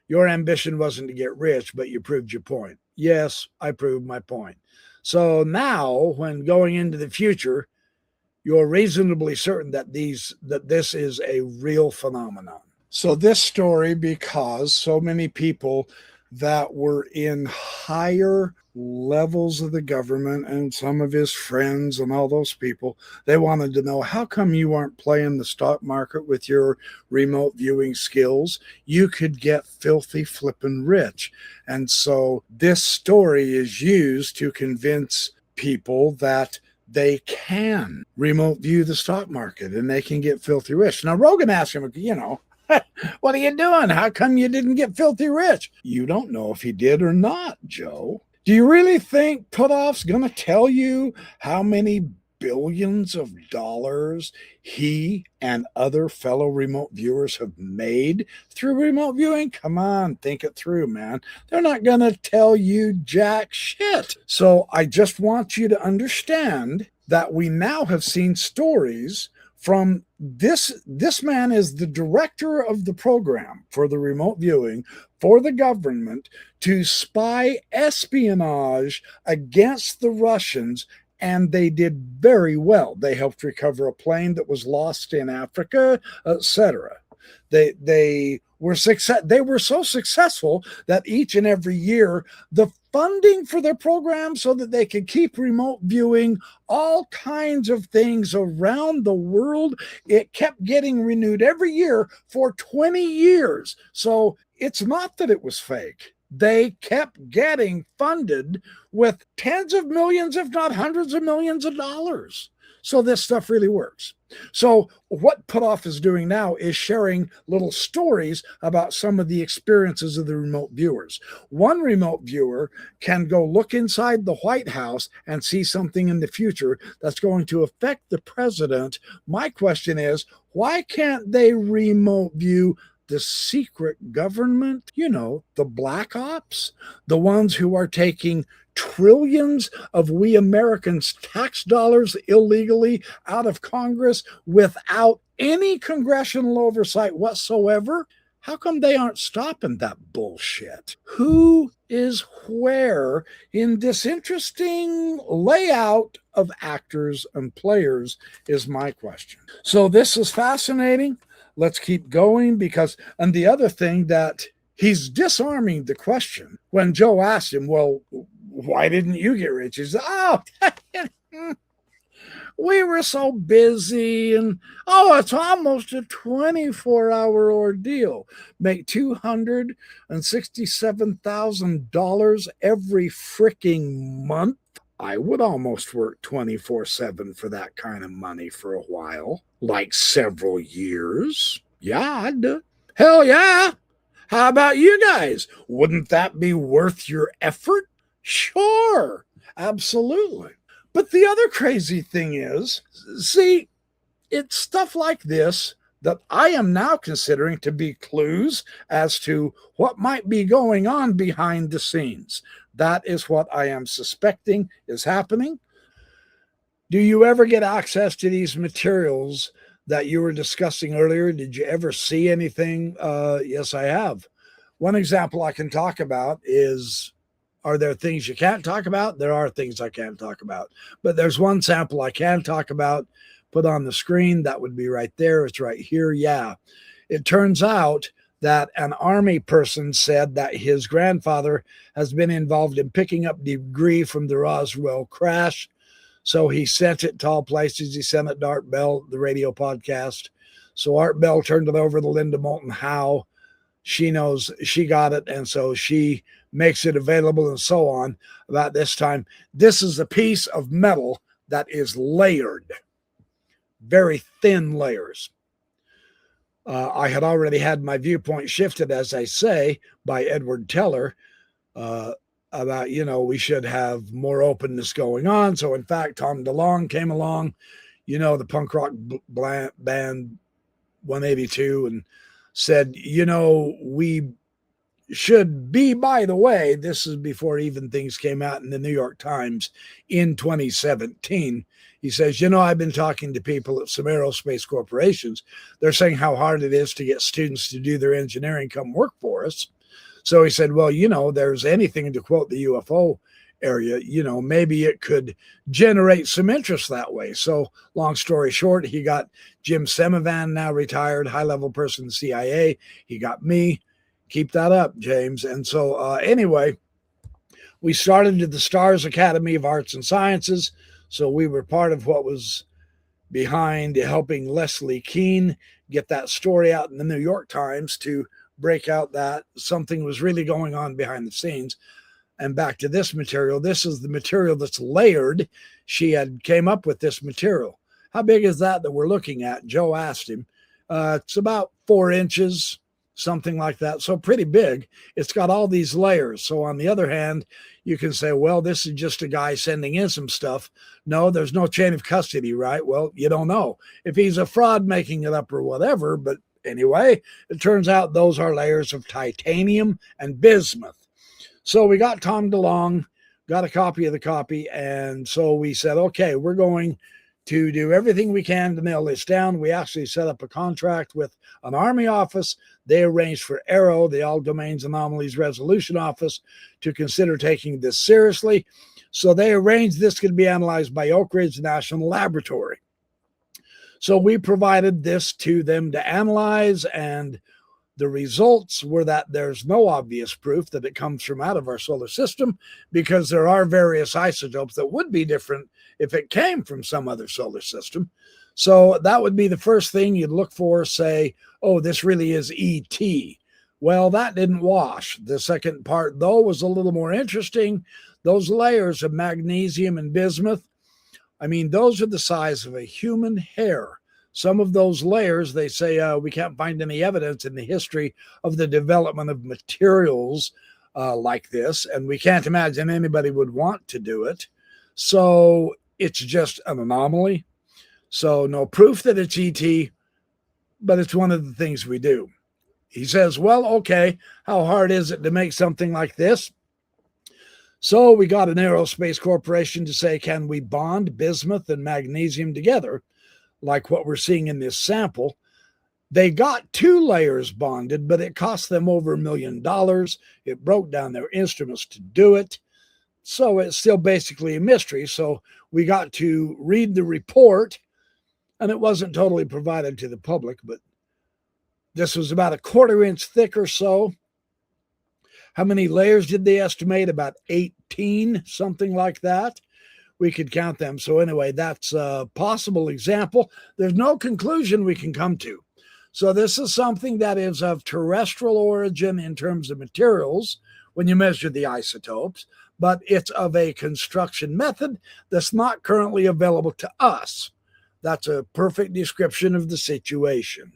Speaker 1: Your ambition wasn't to get rich, but you proved your point. Yes, I proved my point. So now, when going into the future, you're reasonably certain that this is a real phenomenon. So this story, because so many people that were in higher levels of the government and some of his friends and all those people, they wanted to know, how come you aren't playing the stock market with your remote viewing skills? You could get filthy flippin' rich. And so this story is used to convince people that they can remote view the stock market and they can get filthy rich. Now, Rogan asked him, what are you doing? How come you didn't get filthy rich? You don't know if he did or not, Joe. Do you really think Putoff's going to tell you how many billions of dollars he and other fellow remote viewers have made through remote viewing? Come on, think it through, man. They're not going to tell you jack shit. So I just want you to understand that we now have seen stories from this man is the director of the program for the remote viewing for the government to spy espionage against the Russians, and they did very well. They helped recover a plane that was lost in Africa, etc. They were so successful that each and every year the funding for their program so that they could keep remote viewing all kinds of things around the world, it kept getting renewed every year for 20 years. So it's not that it was fake. They kept getting funded with tens of millions, if not hundreds of millions of dollars. So this stuff really works. So what Putoff is doing now is sharing little stories about some of the experiences of the remote viewers. One remote viewer can go look inside the White House and see something in the future that's going to affect the president. My question is, why can't they remote view the secret government, the black ops, the ones who are taking trillions of we Americans' tax dollars illegally out of Congress without any congressional oversight whatsoever? How come they aren't stopping that bullshit? Who is where in this interesting layout of actors and players is my question. So this is fascinating. Let's keep going and the other thing that he's disarming the question when Joe asked him, well, why didn't you get rich? He said, we were so busy and, it's almost a 24-hour ordeal. Make $267,000 every freaking month. I would almost work 24/7 for that kind of money for a while, like several years. Yeah, I'd do it. Hell yeah. How about you guys? Wouldn't that be worth your effort? Sure, absolutely. But the other crazy thing is, see, it's stuff like this that I am now considering to be clues as to what might be going on behind the scenes. That is what I am suspecting is happening. Do you ever get access to these materials that you were discussing earlier? Did you ever see anything? Yes, I have. One example I can talk about is, are there things you can't talk about? There are things I can't talk about. But there's one sample I can talk about, put on the screen. That would be right there. It's right here. Yeah. It turns out that an Army person said that his grandfather has been involved in picking up debris from the Roswell crash. So he sent it to all places. He sent it to Art Bell, the radio podcast. So Art Bell turned it over to Linda Moulton Howe. She knows she got it, and so she makes it available and so on. About this time, this is a piece of metal that is layered, very thin layers. I had already had my viewpoint shifted, as I say, by Edward Teller about, we should have more openness going on. So, in fact, Tom DeLonge came along. you know, the punk rock band 182, and said, you know, we should be, by the way, this is before even things came out in the New York Times in 2017. He says, you know, I've been talking to people at some aerospace corporations. They're saying how hard it is to get students to do their engineering come work for us. So he said, well, you know, there's anything, to quote the UFO area, you know, maybe it could generate some interest that way. So long story short, he got Jim Semivan, now retired, high-level person in the CIA. He got me. Keep that up, James. And so anyway, we started at the Stars Academy of Arts and Sciences. So we were part of what was behind helping Leslie Kean get that story out in the New York Times to break out that something was really going on behind the scenes. And back to this material. This is the material that's layered. She had came up with this material. How big is that we're looking at? Joe asked him. It's about 4 inches, something like that. So pretty big. It's got all these layers. So on the other hand, you can say, well, this is just a guy sending in some stuff. No, there's no chain of custody, right? Well, you don't know if he's a fraud making it up or whatever. But anyway, it turns out those are layers of titanium and bismuth. So we got Tom DeLonge, got a copy of the copy. And so we said, okay, we're going to do everything we can to nail this down. We actually set up a contract with an Army office. They arranged for AARO, the All Domains Anomalies Resolution Office, to consider taking this seriously. So they arranged this could be analyzed by Oak Ridge National Laboratory. So we provided this to them to analyze, and the results were that there's no obvious proof that it comes from out of our solar system, because there are various isotopes that would be different if it came from some other solar system. So that would be the first thing you'd look for, say, oh, this really is ET. Well, that didn't wash. The second part, though, was a little more interesting. Those layers of magnesium and bismuth, I mean, those are the size of a human hair. Some of those layers, they say, we can't find any evidence in the history of the development of materials like this, and we can't imagine anybody would want to do it. So it's just an anomaly. So no proof that it's ET, but it's one of the things we do. He says, well, okay, how hard is it to make something like this? So we got an aerospace corporation to say, can we bond bismuth and magnesium together, like what we're seeing in this sample? They got 2 layers bonded, but it cost them over $1 million. It broke down their instruments to do it. So it's still basically a mystery. So we got to read the report, and it wasn't totally provided to the public, but this was about a 1/4 inch thick or so. How many layers did they estimate? About 18, something like that. We could count them. So anyway, that's a possible example. There's no conclusion we can come to. So this is something that is of terrestrial origin in terms of materials when you measure the isotopes, but it's of a construction method that's not currently available to us. That's a perfect description of the situation.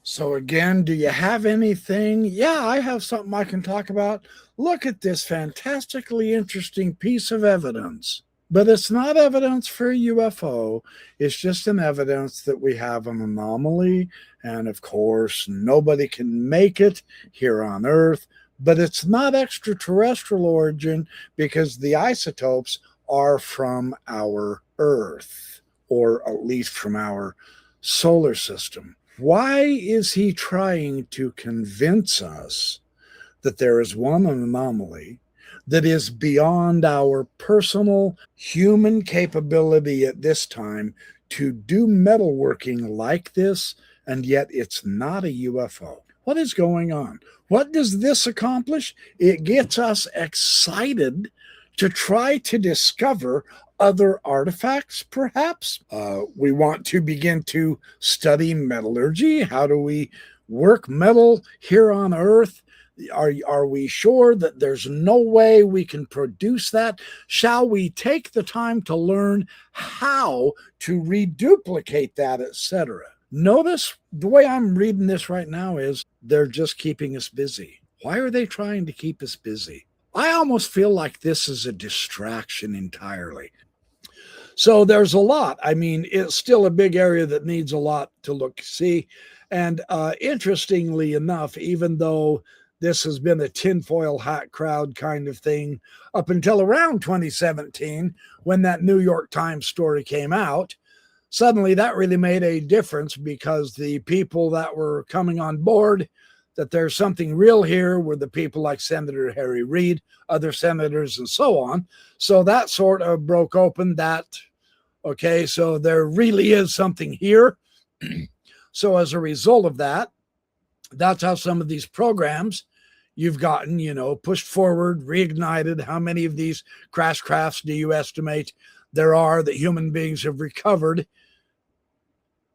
Speaker 1: So again, do you have anything? Yeah, I have something I can talk about. Look at this fantastically interesting piece of evidence. But it's not evidence for a UFO. It's just an evidence that we have an anomaly. And of course, nobody can make it here on Earth. But it's not extraterrestrial origin because the isotopes are from our Earth, or at least from our solar system. Why is he trying to convince us that there is one anomaly that is beyond our personal human capability at this time to do metalworking like this, and yet it's not a UFO? What is going on? What does this accomplish? It gets us excited to try to discover other artifacts, perhaps. We want to begin to study metallurgy. How do we work metal here on Earth? Are we sure that there's no way we can produce that? Shall we take the time to learn how to reduplicate that, etc.? Notice the way I'm reading this right now is they're just keeping us busy. Why are they trying to keep us busy? I almost feel like this is a distraction entirely. So there's a lot. I mean, it's still a big area that needs a lot to see. And interestingly enough, even though this has been a tinfoil hat crowd kind of thing up until around 2017, when that New York Times story came out, suddenly that really made a difference, because the people that were coming on board that there's something real here were the people like Senator Harry Reid, other senators, and so on. So that sort of broke open that, okay, so there really is something here. So as a result of that, that's how some of these programs you've gotten, pushed forward, reignited. How many of these crash crafts do you estimate there are that human beings have recovered?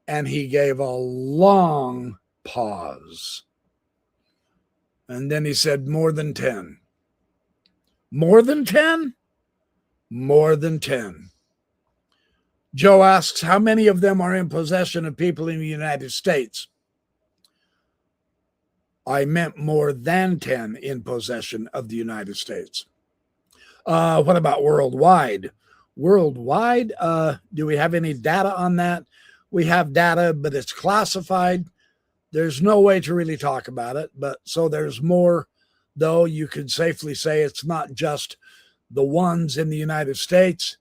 Speaker 1: And he gave a long pause. And then he said, more than 10. More than 10? More than 10. Joe asks, how many of them are in possession of people in the United States? I meant more than 10 in possession of the United States. What about worldwide? Worldwide, do we have any data on that? We have data, but it's classified. There's no way to really talk about it. But so there's more, though. You could safely say it's not just the ones in the United States,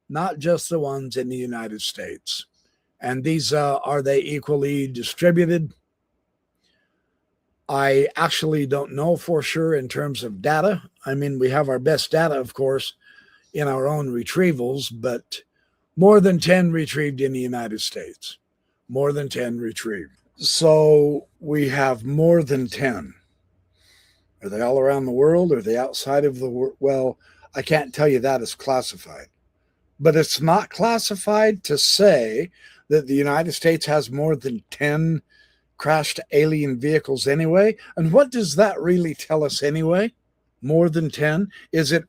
Speaker 1: not just the ones in the United States. And these, are they equally distributed? I actually don't know for sure in terms of data. I mean, we have our best data, of course, in our own retrievals, but more than 10 retrieved in the United States. More than 10 retrieved. So we have more than 10. Are they all around the world? Are they outside of the world? Well, I can't tell you that. It's classified. But it's not classified to say that the United States has more than 10 crashed alien vehicles anyway. And what does that really tell us anyway? More than 10? Is it?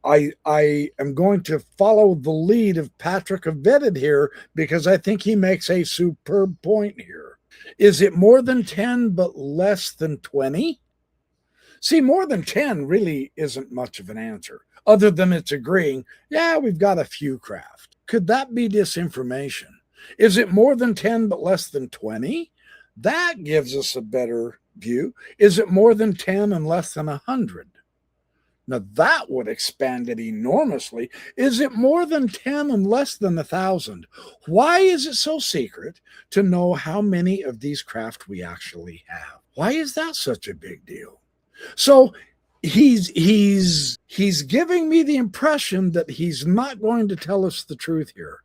Speaker 1: I am going to follow the lead of Patrick of Vetted here, because I think he makes a superb point here. Is it more than 10 but less than 20? See, more than 10 really isn't much of an answer, other than it's agreeing, yeah, we've got a few craft. Could that be disinformation? Is it more than 10 but less than 20? That gives us a better view. Is it more than 10 and less than 100? Now that would expand it enormously. Is it more than 10 and less than 1,000? Why is it so secret to know how many of these craft we actually have? Why is that such a big deal? So he's giving me the impression that he's not going to tell us the truth here.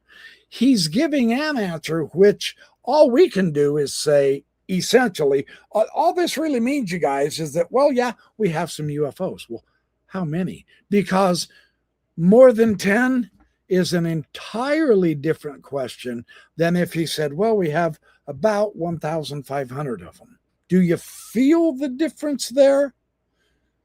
Speaker 1: He's giving an answer which all we can do is say, essentially, all this really means, you guys, is that, well, yeah, we have some UFOs. Well, how many? Because more than 10 is an entirely different question than if he said, well, we have about 1,500 of them. Do you feel the difference there?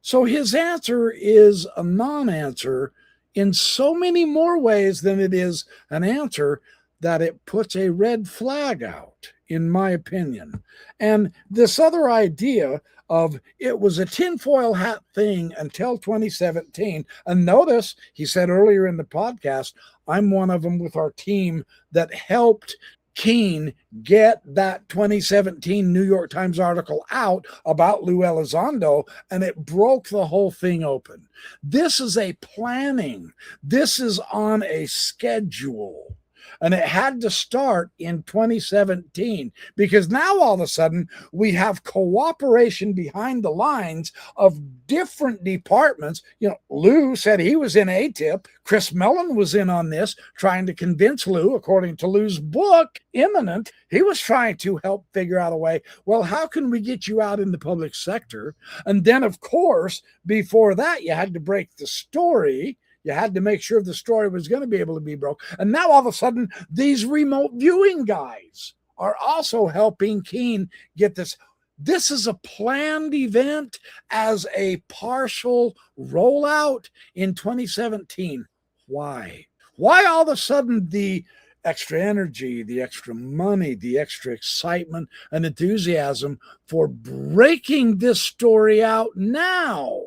Speaker 1: So his answer is a non-answer in so many more ways than it is an answer that it puts a red flag out, in my opinion. And this other idea of it was a tinfoil hat thing until 2017. And notice, he said earlier in the podcast, I'm one of them with our team that helped Keene get that 2017 New York Times article out about Lou Elizondo, and it broke the whole thing open. This is a planning. This is on a schedule. And it had to start in 2017, because now all of a sudden we have cooperation behind the lines of different departments. You know, Lou said he was in ATIP. Chris Mellon was in on this, trying to convince Lou, according to Lou's book, Imminent. He was trying to help figure out a way, well, how can we get you out in the public sector? And then, of course, before that, you had to break the story. You had to make sure the story was going to be able to be broke. And now all of a sudden, these remote viewing guys are also helping Keene get this. This is a planned event as a partial rollout in 2017. Why? Why all of a sudden the extra energy, the extra money, the extra excitement and enthusiasm for breaking this story out now?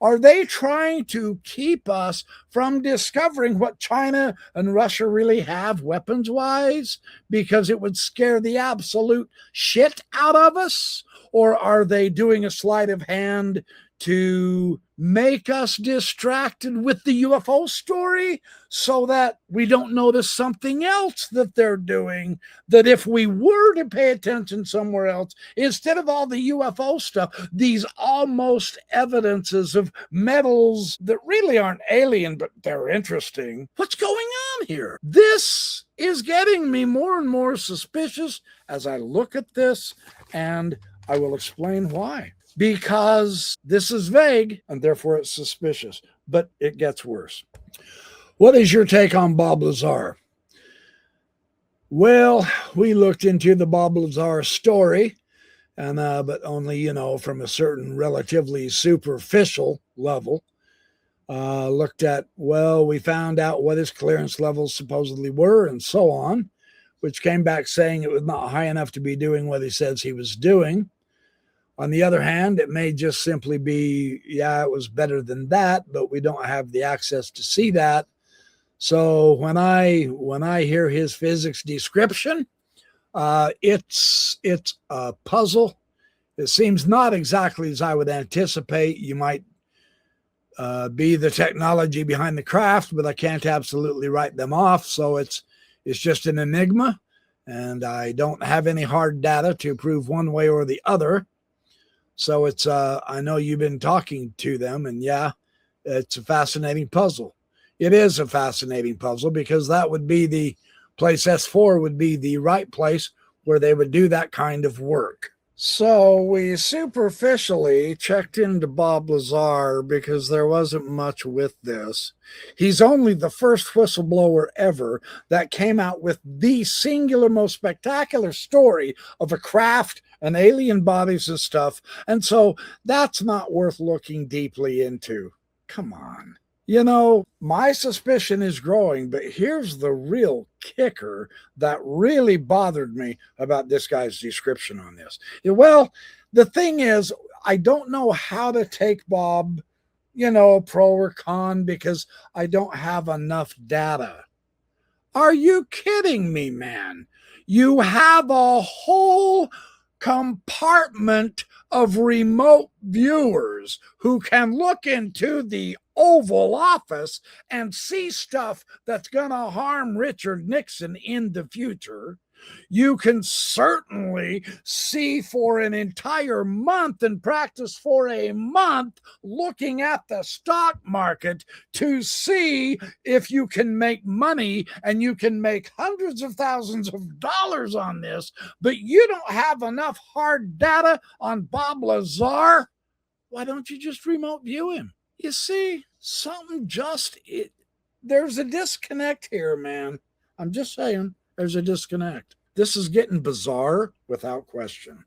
Speaker 1: Are they trying to keep us from discovering what China and Russia really have weapons-wise because it would scare the absolute shit out of us? Or are they doing a sleight of hand to make us distracted with the UFO story so that we don't notice something else that they're doing, that if we were to pay attention somewhere else, instead of all the UFO stuff, these almost evidences of metals that really aren't alien, but they're interesting. What's going on here? This is getting me more and more suspicious as I look at this, and I will explain why. Because this is vague and therefore it's suspicious, but it gets worse. What is your take on Bob Lazar? Well, we looked into the Bob Lazar story, and but only, from a certain relatively superficial level. Looked at, we found out what his clearance levels supposedly were and so on, which came back saying it was not high enough to be doing what he says he was doing. On the other hand, it may just simply be, it was better than that, but we don't have the access to see that. So when I hear his physics description, it's a puzzle. It seems not exactly as I would anticipate. You might be the technology behind the craft, but I can't absolutely write them off. So it's just an enigma, and I don't have any hard data to prove one way or the other. So it's, I know you've been talking to them, and it's a fascinating puzzle. It is a fascinating puzzle because that would be the place, S4 would be the right place where they would do that kind of work. So we superficially checked into Bob Lazar because there wasn't much with this. He's only the first whistleblower ever that came out with the singular, most spectacular story of a craft and alien bodies and stuff. And so that's not worth looking deeply into. Come on. My suspicion is growing, but here's the real kicker that really bothered me about this guy's description on this. Well, the thing is, I don't know how to take Bob, pro or con, because I don't have enough data. Are you kidding me, man? You have a whole compartment of remote viewers who can look into the Oval Office and see stuff that's going to harm Richard Nixon in the future. You can certainly see for an entire month and practice for a month looking at the stock market to see if you can make money, and you can make hundreds of thousands of dollars on this, but you don't have enough hard data on Bob Lazar. Why don't you just remote view him? You see, there's a disconnect here, man. I'm just saying, there's a disconnect. This is getting bizarre without question.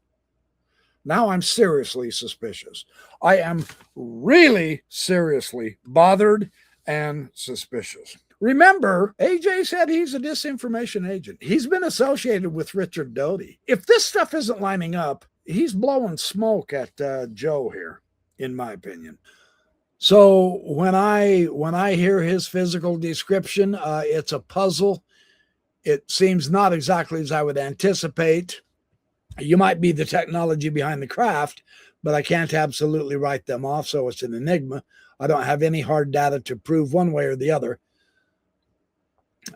Speaker 1: Now I'm seriously suspicious. I am really seriously bothered and suspicious. Remember, AJ said he's a disinformation agent. He's been associated with Richard Doty. If this stuff isn't lining up, he's blowing smoke at Joe here, in my opinion. So when I hear his physical description, it's a puzzle. It seems not exactly as I would anticipate. You might be the technology behind the craft, but I can't absolutely write them off, so it's an enigma. I don't have any hard data to prove one way or the other.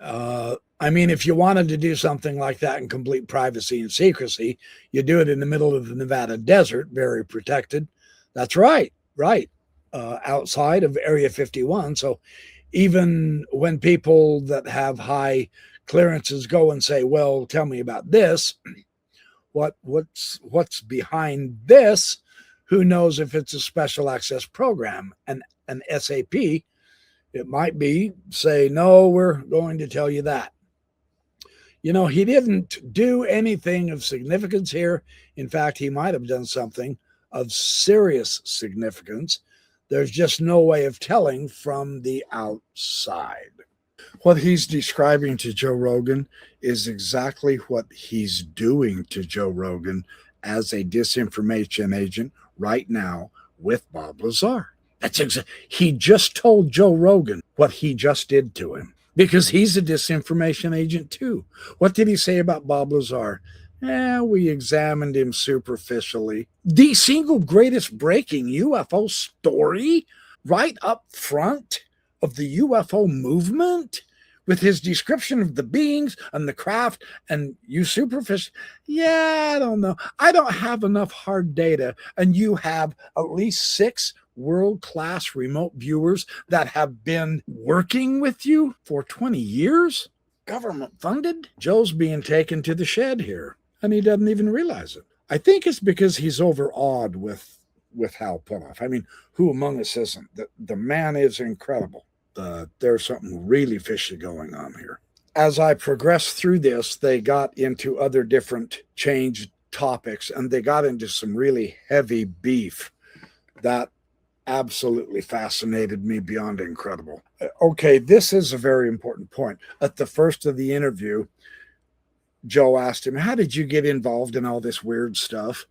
Speaker 1: If you wanted to do something like that in complete privacy and secrecy, you do it in the middle of the Nevada desert, very protected. That's right. Outside of Area 51. So even when people that have high clearances go and say, well, tell me about this, what's behind this? Who knows if it's a special access program, an SAP? It might be, say, no, we're going to tell you that. He didn't do anything of significance here. In fact, he might have done something of serious significance. There's just no way of telling from the outside. What he's describing to Joe Rogan is exactly what he's doing to Joe Rogan as a disinformation agent right now with Bob Lazar. He just told Joe Rogan what he just did to him, because he's a disinformation agent too. What did he say about Bob Lazar? We examined him superficially. The single greatest breaking UFO story right up front of the UFO movement, with his description of the beings and the craft, and you superficial. I don't know. I don't have enough hard data, and you have at least 6 world-class remote viewers that have been working with you for 20 years, government funded. Joe's being taken to the shed here, and he doesn't even realize it. I think it's because he's overawed with Hal Puthoff. I mean, who among us isn't? The man is incredible. There's something really fishy going on here. As I progressed through this, they got into other different changed topics, and they got into some really heavy beef that absolutely fascinated me beyond incredible. Okay, this is a very important point. At the first of the interview, Joe asked him, how did you get involved in all this weird stuff?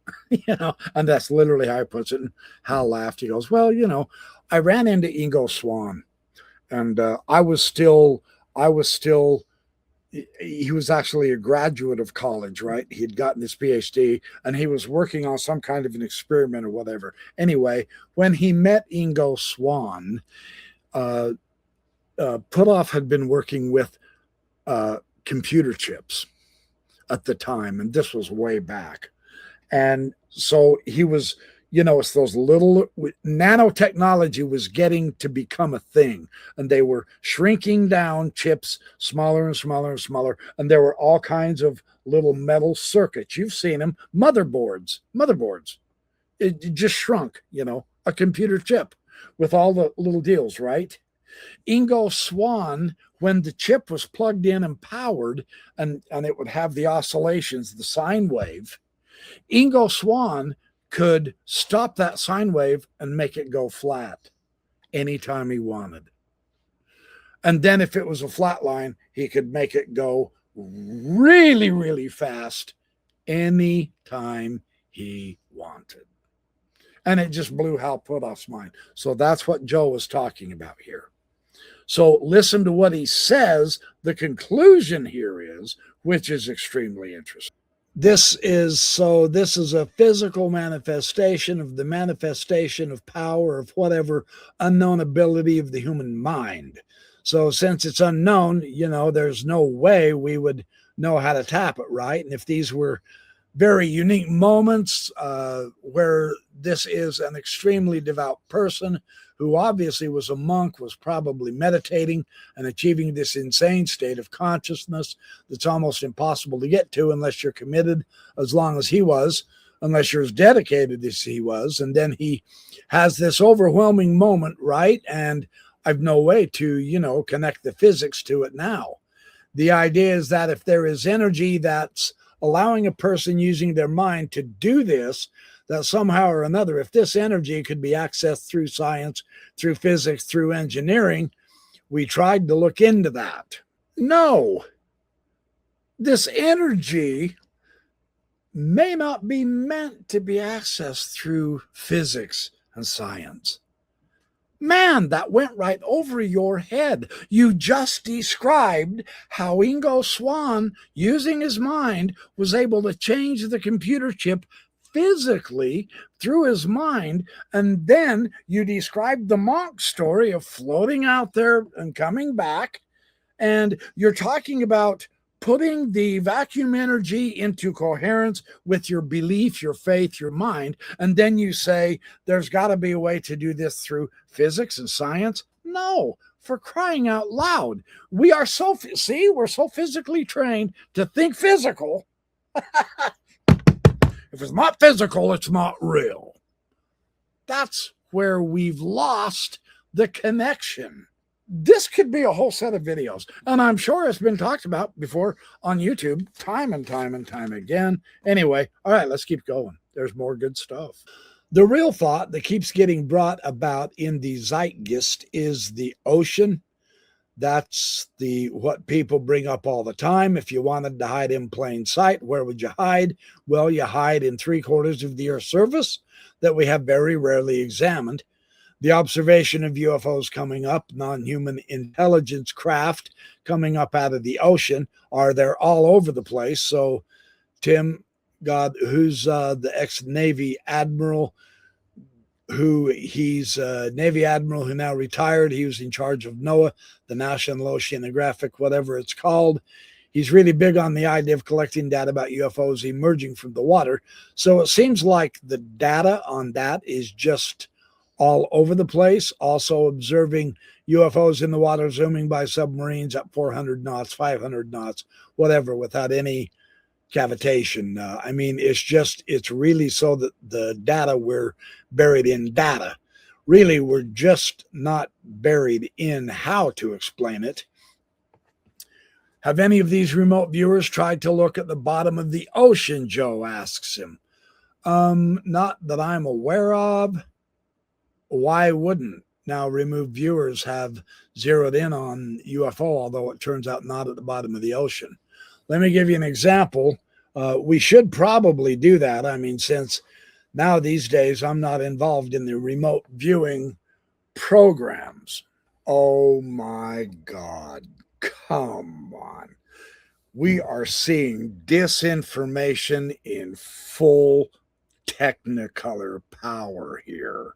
Speaker 1: And that's literally how he puts it. And Hal laughed. He goes, well, I ran into Ingo Swann, and I was still, he was actually a graduate of college, right? He'd gotten his PhD, and he was working on some kind of an experiment or whatever. Anyway, when he met Ingo Swann, Puthoff had been working with computer chips at the time, and this was way back. And so he was, it's those little nanotechnology was getting to become a thing, and they were shrinking down chips smaller and smaller and smaller, and there were all kinds of little metal circuits. You've seen them, motherboards. It just shrunk, a computer chip with all the little deals, right? Ingo Swann, when the chip was plugged in and powered, and it would have the oscillations, the sine wave, Ingo Swann could stop that sine wave and make it go flat anytime he wanted. And then if it was a flat line, he could make it go really, really fast anytime he wanted. And it just blew Hal Puthoff's mind. So that's what Joe was talking about here. So listen to what he says. The conclusion here is, which is extremely interesting. This is a physical manifestation of the manifestation of power of whatever unknown ability of the human mind. So since it's unknown, there's no way we would know how to tap it, right? And if these were very unique moments where this is an extremely devout person who obviously was a monk, was probably meditating and achieving this insane state of consciousness that's almost impossible to get to unless you're committed as long as he was, unless you're as dedicated as he was. And then he has this overwhelming moment, right? And I've no way to, connect the physics to it now. The idea is that if there is energy that's allowing a person using their mind to do this, that somehow or another, if this energy could be accessed through science, through physics, through engineering, we tried to look into that. No, this energy may not be meant to be accessed through physics and science. Man, that went right over your head. You just described how Ingo Swann, using his mind, was able to change the computer chip physically through his mind, and then you described the monk story of floating out there and coming back, and you're talking about putting the vacuum energy into coherence with your belief, your faith, your mind, and then you say there's got to be a way to do this through physics and science. No, for crying out loud. We're so physically trained to think physical. If it's not physical, it's not real. That's where we've lost the connection. This could be a whole set of videos, and I'm sure it's been talked about before on YouTube time and time and time again. Anyway, all right, let's keep going. There's more good stuff. The real thought that keeps getting brought about in the zeitgeist is the ocean. That's what people bring up all the time. If you wanted to hide in plain sight, where would you hide? Well, you hide in 3/4 of the Earth's surface that we have very rarely examined. The observation of UFOs coming up, non-human intelligence craft coming up out of the ocean, are they're all over the place. So Tim, God, who's the ex-Navy admiral, he's a Navy admiral who now retired. He was in charge of NOAA, the National Oceanographic, whatever it's called. He's really big on the idea of collecting data about UFOs emerging from the water. So it seems like the data on that is just all over the place. Also observing UFOs in the water zooming by submarines at 400 knots, 500 knots, whatever, without any cavitation. I mean, it's really so that the data, we're buried in data. Really, we're just not buried in how to explain it. Have any of these remote viewers tried to look at the bottom of the ocean? Joe asks him. Not that I'm aware of. Why wouldn't? Now, removed viewers have zeroed in on UFO, although it turns out not at the bottom of the ocean. Let me give you an example. We should probably do that. I mean, since now these days I'm not involved in the remote viewing programs. Oh my God. Come on. We are seeing disinformation in full technicolor power here.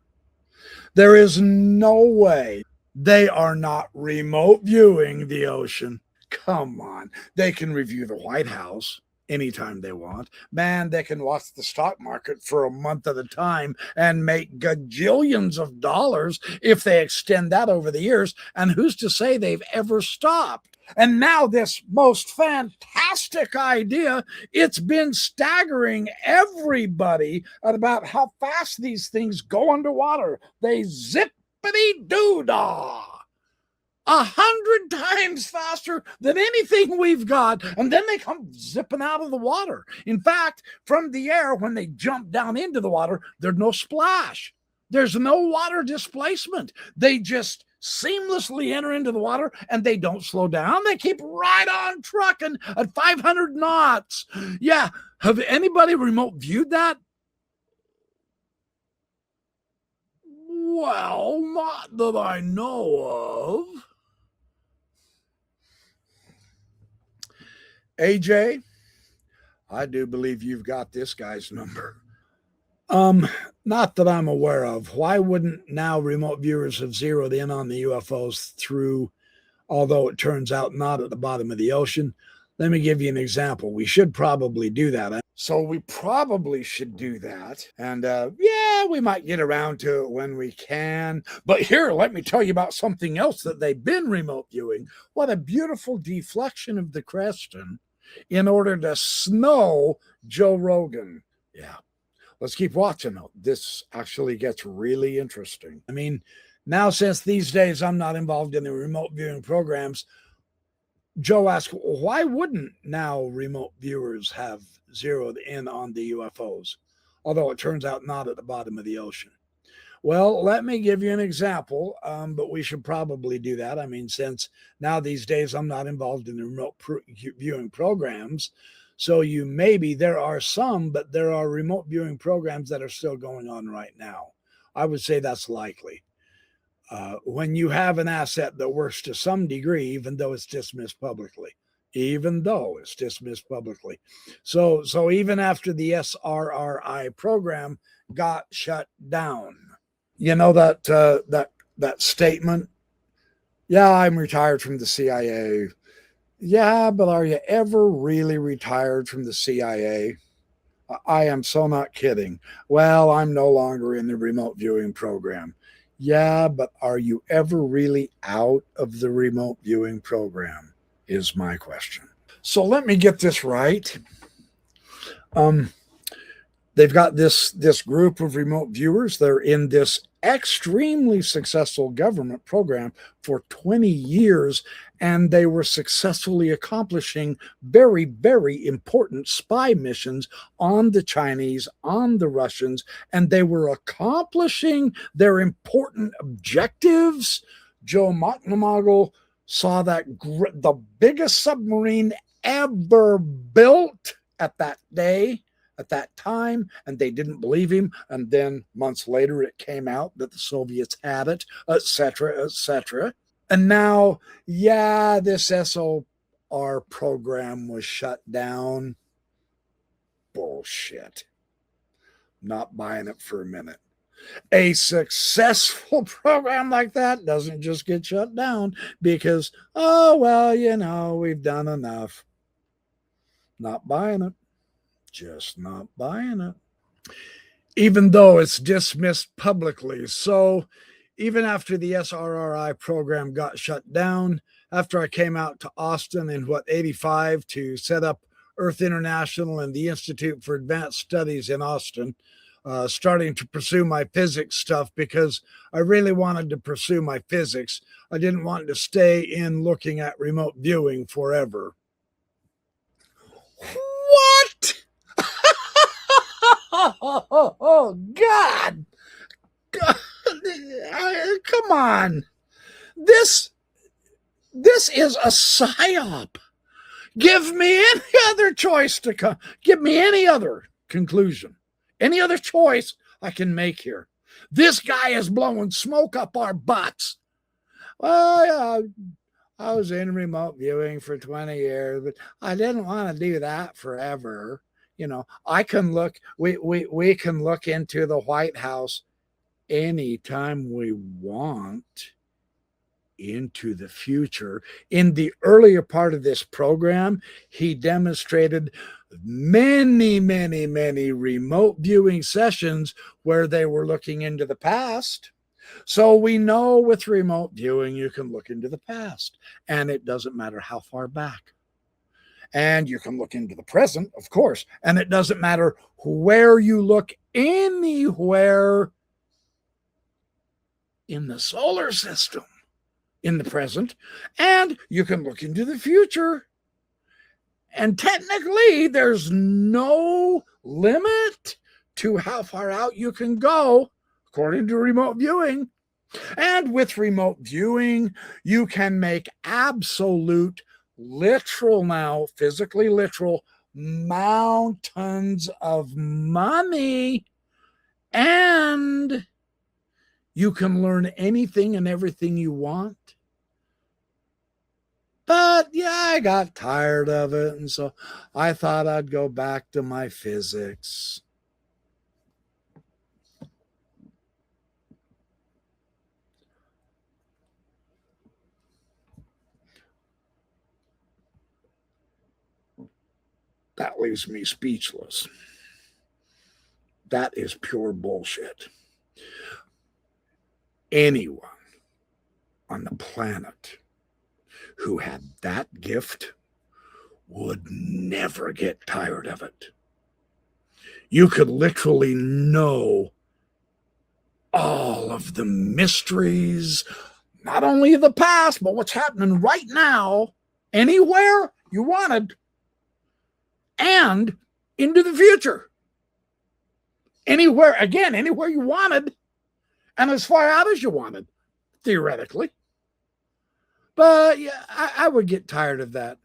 Speaker 1: There is no way they are not remote viewing the ocean. Come on. They can review the White House anytime they want. Man, they can watch the stock market for a month at a time and make gajillions of dollars if they extend that over the years. And who's to say they've ever stopped? And now this most fantastic idea, it's been staggering everybody at about how fast these things go underwater. They zippity-doo-dah. 100 times faster than anything we've got, and then they come zipping out of the water. In fact, from the air, when they jump down into the water, there's no splash. There's no water displacement. They just seamlessly enter into the water, and they don't slow down. They keep right on trucking at 500 knots. Yeah, have anybody remote viewed that? Well, not that I know of. AJ, I do believe you've got this guy's number. Not that I'm aware of. Why wouldn't now remote viewers have zeroed in on the UFOs through, although it turns out not at the bottom of the ocean? Let me give you an example. We should probably do that. So we probably should do that. And yeah, we might get around to it when we can. But here, let me tell you about something else that they've been remote viewing. What a beautiful deflection of the question in order to snow Joe Rogan. Yeah. Let's keep watching. This actually gets really interesting. I mean, now since these days I'm not involved in the remote viewing programs, Joe asked, why wouldn't now remote viewers have zeroed in on the UFOs, although it turns out not at the bottom of the ocean? Well, let me give you an example, but we should probably do that. I mean, since now these days I'm not involved in the remote viewing programs, so there are some, but there are remote viewing programs that are still going on right now. I would say that's likely. When you have an asset that works to some degree, even though it's dismissed publicly. So even after the SRRI program got shut down, you know that statement? Yeah, I'm retired from the CIA. Yeah, but are you ever really retired from the CIA? I am so not kidding. Well, I'm no longer in the remote viewing program. Yeah, but are you ever really out of the remote viewing program is my question. So let me get this right. They've got this group of remote viewers. They're in this extremely successful government program for 20 years, and they were successfully accomplishing very, very important spy missions on the Chinese, on the Russians, and they were accomplishing their important objectives. Joe McNamara saw that the biggest submarine ever built at that day at that time, and they didn't believe him. And then months later, it came out that the Soviets had it, etc., etc. And now, yeah, this SOR program was shut down. Bullshit. Not buying it for a minute. A successful program like that doesn't just get shut down because, oh, well, you know, we've done enough. Not buying it. Just not buying it. Even though it's dismissed publicly. So even after the SRRI program got shut down, after I came out to Austin in 85 to set up Earth International and the Institute for Advanced Studies in Austin, starting to pursue my physics stuff because I really wanted to pursue my physics. I didn't want to stay in looking at remote viewing forever. What? Oh, God. God. Come on. This is a psyop. Give me any other choice to come. Give me any other conclusion. Any other choice I can make here. This guy is blowing smoke up our butts. Well, yeah, I was in remote viewing for 20 years, but I didn't want to do that forever. You know, I can look, we can look into the White House anytime we want into the future. In the earlier part of this program, he demonstrated many remote viewing sessions where they were looking into the past. So we know with remote viewing, you can look into the past, and it doesn't matter how far back. And you can look into the present, of course, and it doesn't matter where you look, anywhere in the solar system in the present, and you can look into the future. And technically, there's no limit to how far out you can go, according to remote viewing. And with remote viewing, you can make absolute, literal now, physically literal, mountains of money. And you can learn anything and everything you want. But yeah, I got tired of it, and so I thought I'd go back to my physics. That leaves me speechless. That is pure bullshit. Anyone on the planet who had that gift would never get tired of it. You could literally know all of the mysteries, not only of the past, but what's happening right now, anywhere you wanted, and into the future. Anywhere, again, anywhere you wanted, and as far out as you wanted, theoretically. But yeah, I would get tired of that.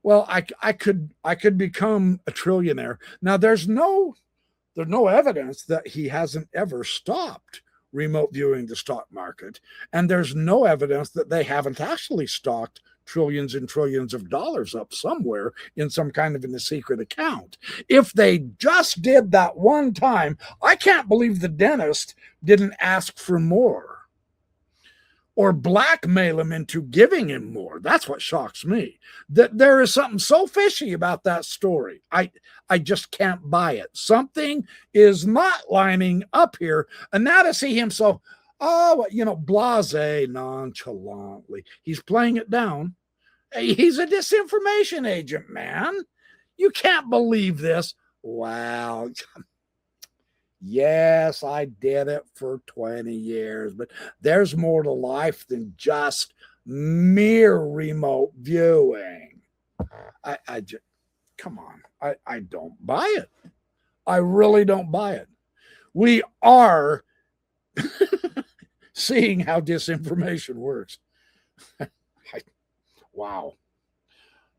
Speaker 1: Well, I could become a trillionaire. Now there's no evidence that he hasn't ever stopped remote viewing the stock market, and there's no evidence that they haven't actually stocked trillions and trillions of dollars up somewhere in some kind of in a secret account. If they just did that one time, I can't believe the dentist didn't ask for more or blackmail him into giving him more. That's what shocks me. That there is something so fishy about that story. I just can't buy it. Something is not lining up here. And now to see him so, blasé, nonchalantly, he's playing it down. He's a disinformation agent, man. You can't believe this. Wow. Yes, I did it for 20 years, but there's more to life than just mere remote viewing. I just, come on. I don't buy it. I really don't buy it. We are seeing how disinformation works. Wow.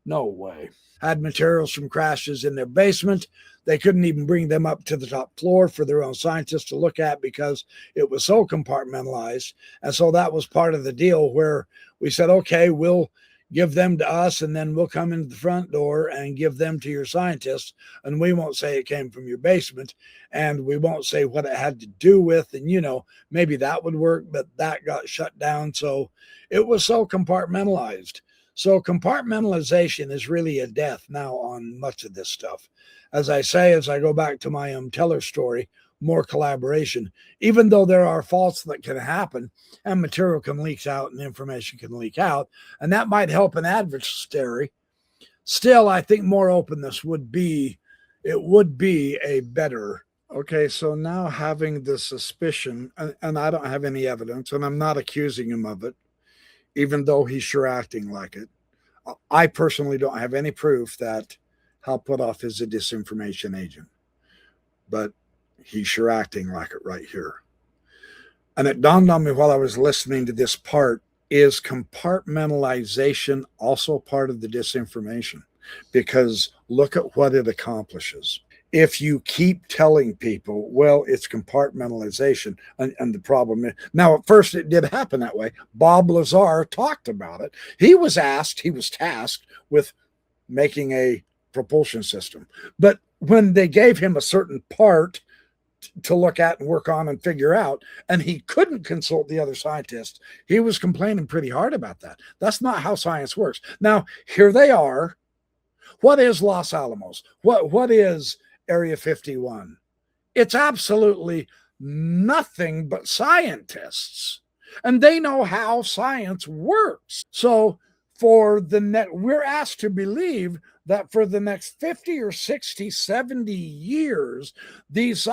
Speaker 1: No way. Had materials from crashes in their basement. They couldn't even bring them up to the top floor for their own scientists to look at because it was so compartmentalized. And so that was part of the deal where we said, okay, we'll give them to us, and then we'll come into the front door and give them to your scientists. And we won't say it came from your basement, and we won't say what it had to do with. And, you know, maybe that would work, but that got shut down. So it was so compartmentalized. So compartmentalization is really a death now on much of this stuff. As I say, as I go back to my Teller story, more collaboration. Even though there are faults that can happen and material can leak out and information can leak out, and that might help an adversary, still, I think more openness would be, it would be a better. Okay, so now having the suspicion, and I don't have any evidence, and I'm not accusing him of it, even though he's sure acting like it. I personally don't have any proof that Hal Puthoff is a disinformation agent, but he's sure acting like it right here. And it dawned on me while I was listening to this part, is compartmentalization also part of the disinformation? Because look at what it accomplishes. If you keep telling people, well, it's compartmentalization, and the problem is, now at first it did happen that way. Bob Lazar talked about it. He was tasked with making a propulsion system. But when they gave him a certain part to look at and work on and figure out, and he couldn't consult the other scientists, he was complaining pretty hard about that. That's not how science works. Now, here they are. What is Los Alamos? What is Area 51? It's absolutely nothing but scientists, and they know how science works. So we're asked to believe that for the next 50 or 60, 70 years, these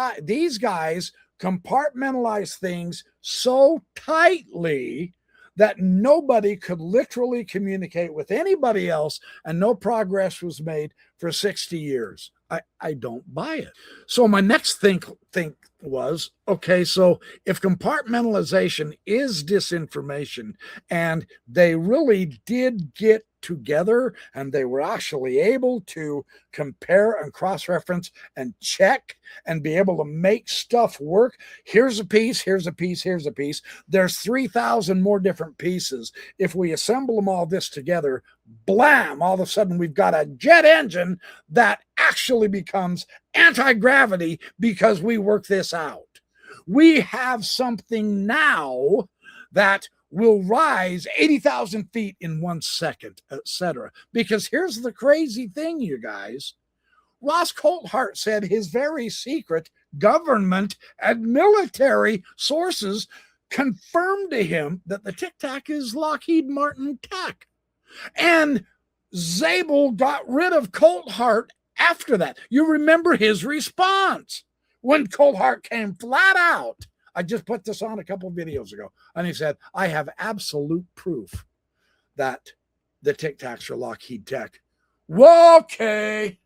Speaker 1: guys compartmentalize things so tightly that nobody could literally communicate with anybody else, and no progress was made for 60 years. I don't buy it. So my next think was, okay, so if compartmentalization is disinformation, and they really did get together and they were actually able to compare and cross-reference and check and be able to make stuff work. Here's a piece, here's a piece, here's a piece. There's 3,000 more different pieces. If we assemble them all this together, blam, all of a sudden we've got a jet engine that actually becomes anti-gravity because we work this out. We have something now that will rise 80,000 feet in 1 second, etc. Because here's the crazy thing, you guys. Ross Coulthart said his very secret government and military sources confirmed to him that the Tic Tac is Lockheed Martin tech. And Zabel got rid of Coulthart after that. You remember his response when Coulthart came flat out. I just put this on a couple of videos ago, and he said, I have absolute proof that the Tic Tacs are Lockheed Tech. Well, okay.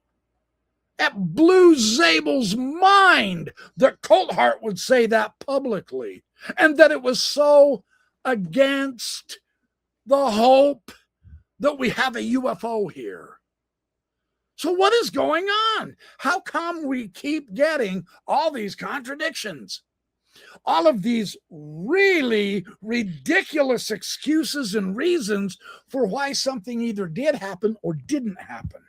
Speaker 1: It blew Zabel's mind that Coulthart would say that publicly, and that it was so against the hope that we have a UFO here. So what is going on? How come we keep getting all these contradictions? All of these really ridiculous excuses and reasons for why something either did happen or didn't happen.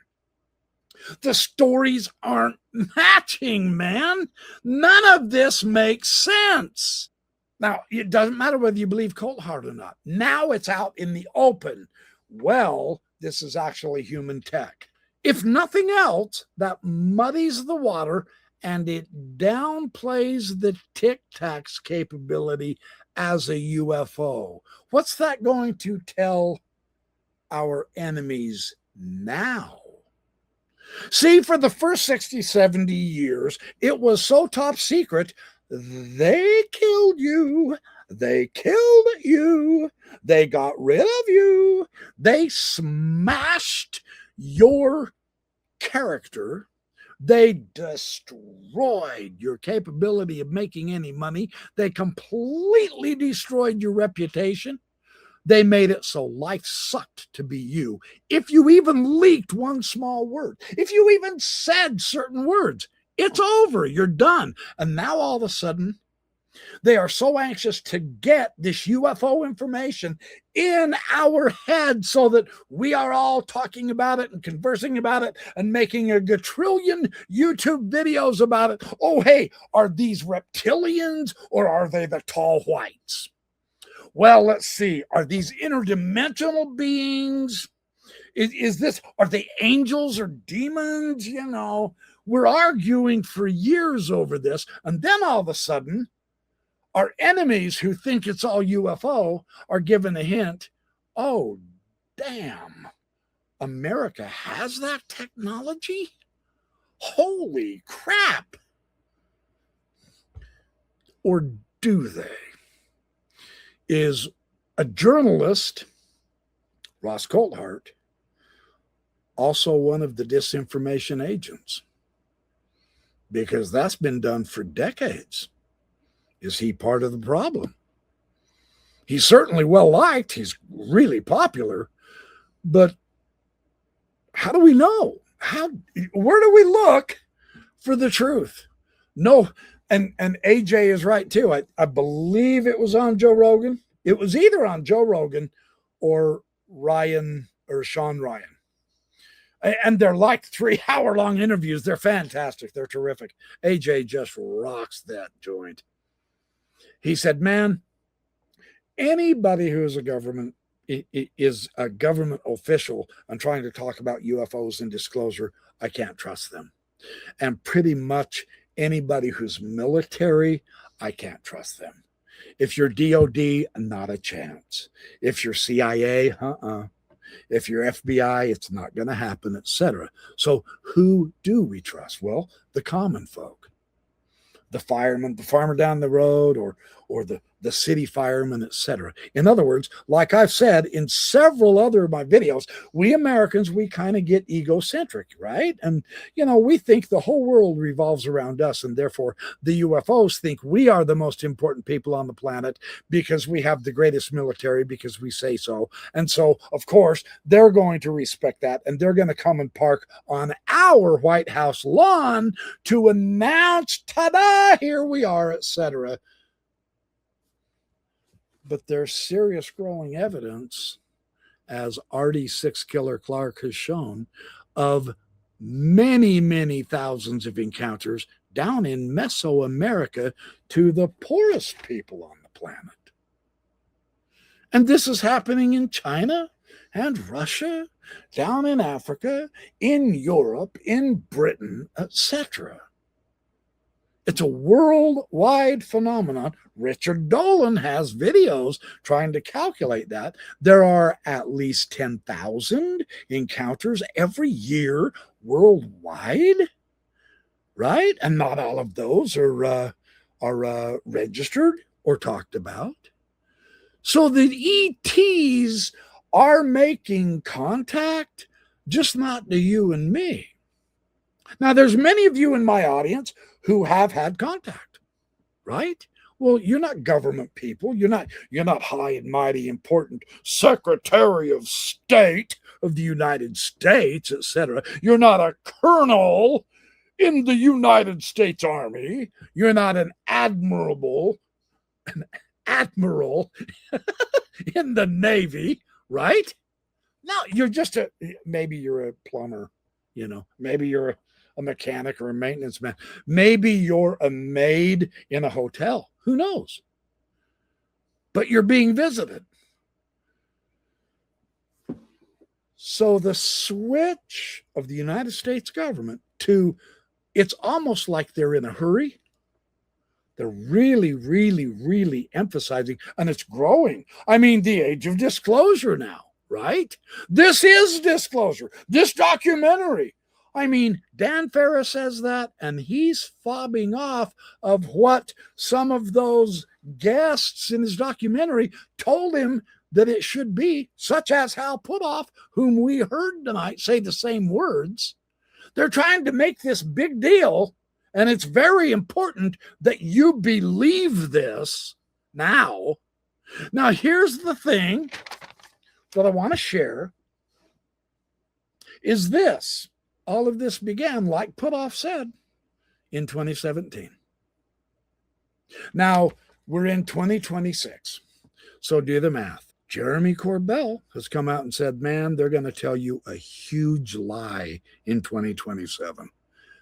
Speaker 1: The stories aren't matching, man. None of this makes sense. Now, it doesn't matter whether you believe Coulthart or not. Now it's out in the open. Well, this is actually human tech. If nothing else, that muddies the water and it downplays the Tic Tac's capability as a UFO. What's that going to tell our enemies now? See, for the first 60, 70 years, it was so top secret, they killed you. They killed you. They got rid of you. They smashed your character. They destroyed your capability of making any money. They completely destroyed your reputation. They made it so life sucked to be you. If you even leaked one small word, if you even said certain words, it's over. You're done. And now all of a sudden, they are so anxious to get this UFO information in our head so that we are all talking about it and conversing about it and making a gajillion YouTube videos about it. Oh, hey, are these reptilians or are they the tall whites? Well, let's see. Are these interdimensional beings? Is this, are they angels or demons? You know, we're arguing for years over this. And then all of a sudden, our enemies who think it's all UFO are given a hint. Oh, damn. America has that technology? Holy crap. Or do they? Is a journalist, Ross Coulthart, also one of the disinformation agents? Because that's been done for decades. Is he part of the problem? He's certainly well liked. He's really popular. But how do we know? Where do we look for the truth? No. And AJ is right too. I believe it was on Joe Rogan. It was either on Joe Rogan or Ryan or Sean Ryan. And they're like 3-hour-long interviews. They're fantastic. They're terrific. AJ just rocks that joint. He said, man, anybody who is a government official and trying to talk about UFOs and disclosure, I can't trust them. And pretty much anybody who's military, I can't trust them. If you're DOD, not a chance. If you're CIA, If you're FBI, it's not going to happen, etc. So who do we trust? Well, the common folk. The fireman, the farmer down the road, or the city fireman, etc. In other words, like I've said in several other of my videos, we Americans, we kind of get egocentric, right? And, we think the whole world revolves around us, and therefore the UFOs think we are the most important people on the planet because we have the greatest military, because we say so. And so, of course, they're going to respect that, and they're going to come and park on our White House lawn to announce, ta-da, here we are, etc. But there's serious growing evidence, as Artie Six Killer Clark has shown, of many, many thousands of encounters down in Mesoamerica to the poorest people on the planet. And this is happening in China and Russia, down in Africa, in Europe, in Britain, etc. It's a worldwide phenomenon. Richard Dolan has videos trying to calculate that. There are at least 10,000 encounters every year worldwide, right? And not all of those are registered or talked about. So the ETs are making contact, just not to you and me. Now, there's many of you in my audience who have had contact, right? Well, you're not government people. You're not high and mighty important Secretary of State of the United States, etc. You're not a colonel in the United States Army. You're not an admiral in the Navy, right? No, you're just maybe you're a plumber, maybe you're a mechanic or a maintenance man. Maybe you're a maid in a hotel. Who knows? But you're being visited. So the switch of the United States government to, it's almost like they're in a hurry. They're really, really, really emphasizing, and it's growing. I mean, the age of disclosure now, right? This is disclosure. This documentary. I mean, Dan Ferris says that, and he's fobbing off of what some of those guests in his documentary told him that it should be, such as Hal Puthoff, whom we heard tonight say the same words. They're trying to make this big deal, and it's very important that you believe this now, Now, here's the thing that I want to share is this. All of this began, like Putoff said, in 2017. Now, we're in 2026. So do the math. Jeremy Corbell has come out and said, man, they're going to tell you a huge lie in 2027.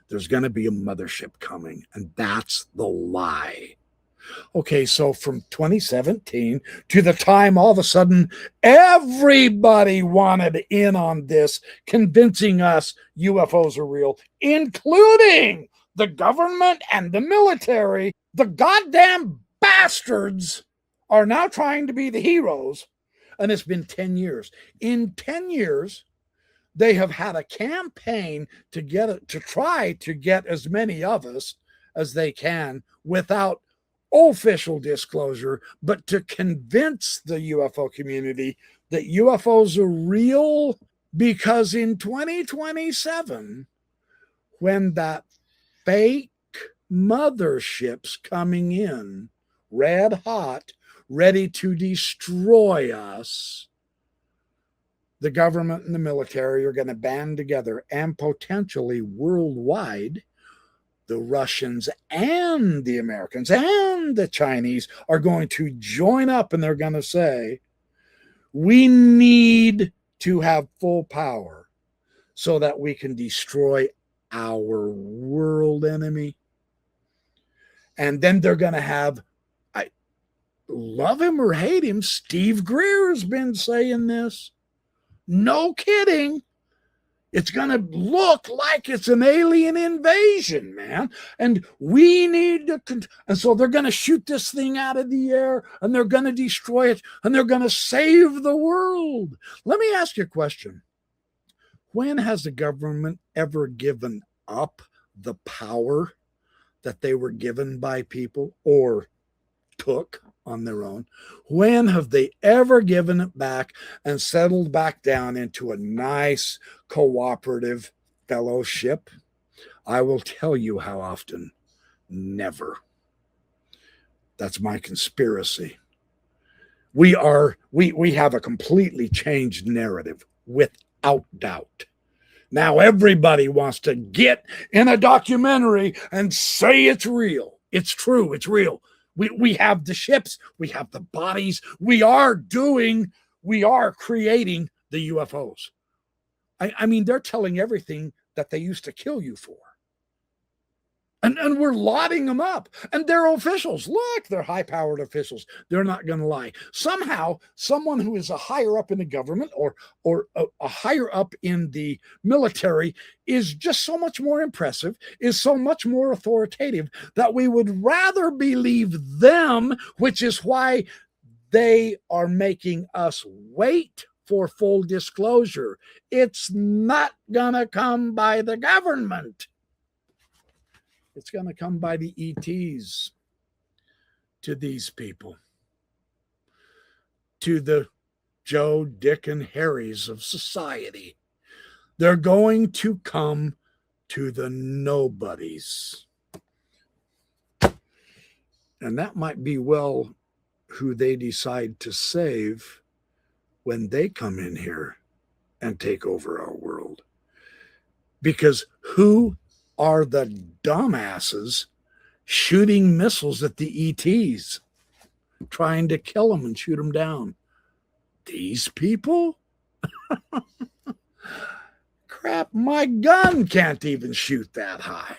Speaker 1: There's going to be a mothership coming, and that's the lie. Okay, so from 2017 to the time all of a sudden everybody wanted in on this, convincing us UFOs are real, including the government and the military. The goddamn bastards are now trying to be the heroes, and it's been 10 years. In 10 years, they have had a campaign to try to get as many of us as they can without official disclosure, but to convince the UFO community that UFOs are real, because in 2027, when that fake mothership's coming in red hot, ready to destroy us, the government and the military are going to band together, and potentially worldwide, the Russians and the Americans and the Chinese are going to join up, and they're going to say, we need to have full power so that we can destroy our world enemy. And then they're going to have, I love him or hate him, Steve Greer's been saying this. No kidding. It's going to look like it's an alien invasion, man. And we need to, and so they're going to shoot this thing out of the air, and they're going to destroy it, and they're going to save the world. Let me ask you a question. When has the government ever given up the power that they were given by people or took on their own? When have they ever given it back and settled back down into a nice cooperative fellowship? I will tell you how often. Never. That's my conspiracy. We have a completely changed narrative without doubt. Now everybody wants to get in a documentary and say it's real. It's true. It's real. We have the ships, we have the bodies, we are creating the UFOs. I mean, they're telling everything that they used to kill you for. And we're lauding them up. And they're officials. Look, they're high-powered officials. They're not going to lie. Somehow, someone who is a higher up in the government or a higher up in the military is just so much more impressive, is so much more authoritative, that we would rather believe them, which is why they are making us wait for full disclosure. It's not going to come by the government. It's going to come by the ETs to these people, to the Joe, Dick, and Harrys of society. They're going to come to the nobodies. And that might be well who they decide to save when they come in here and take over our world. Because who are the dumbasses shooting missiles at the ETs, trying to kill them and shoot them down? These people? Crap, my gun can't even shoot that high.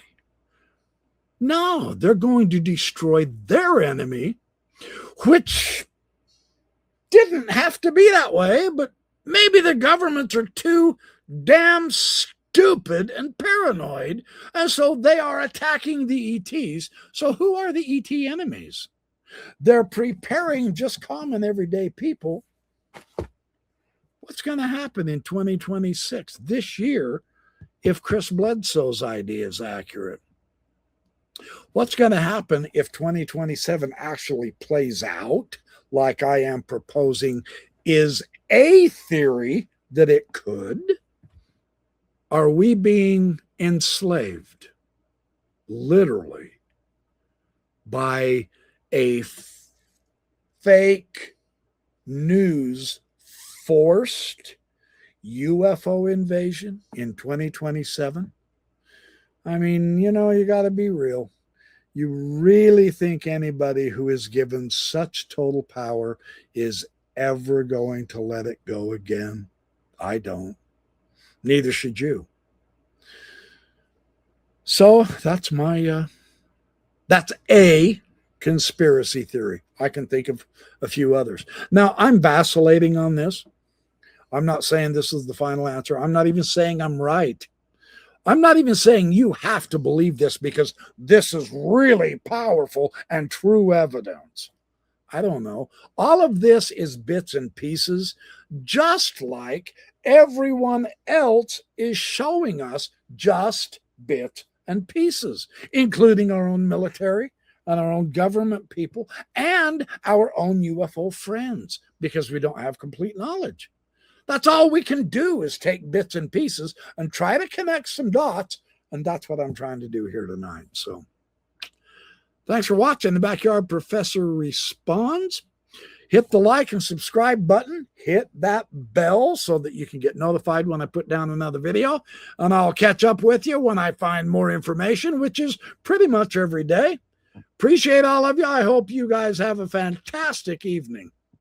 Speaker 1: No, they're going to destroy their enemy, which didn't have to be that way, but maybe the governments are too damn stupid and paranoid, and so they are attacking the ETs. So who are the ET enemies? They're preparing just common everyday people. What's going to happen in 2026, this year, if Chris Bledsoe's idea is accurate? What's going to happen if 2027 actually plays out like I am proposing is a theory that it could? Are we being enslaved, literally, by a fake news forced UFO invasion in 2027? I mean, you know, you got to be real. You really think anybody who is given such total power is ever going to let it go again? I don't. Neither should you. So that's my that's a conspiracy theory. I can think of a few others. Now, I'm vacillating on this. I'm not saying this is the final answer. I'm not even saying I'm right. I'm not even saying you have to believe this because this is really powerful and true evidence. I don't know. All of this is bits and pieces, just like everyone else is showing us just bits and pieces, including our own military and our own government people and our own UFO friends, because we don't have complete knowledge. That's all we can do is take bits and pieces and try to connect some dots. And that's what I'm trying to do here tonight. So thanks for watching The Backyard Professor Responds. Hit the like and subscribe button. Hit that bell so that you can get notified when I put down another video. And I'll catch up with you when I find more information, which is pretty much every day. Appreciate all of you. I hope you guys have a fantastic evening.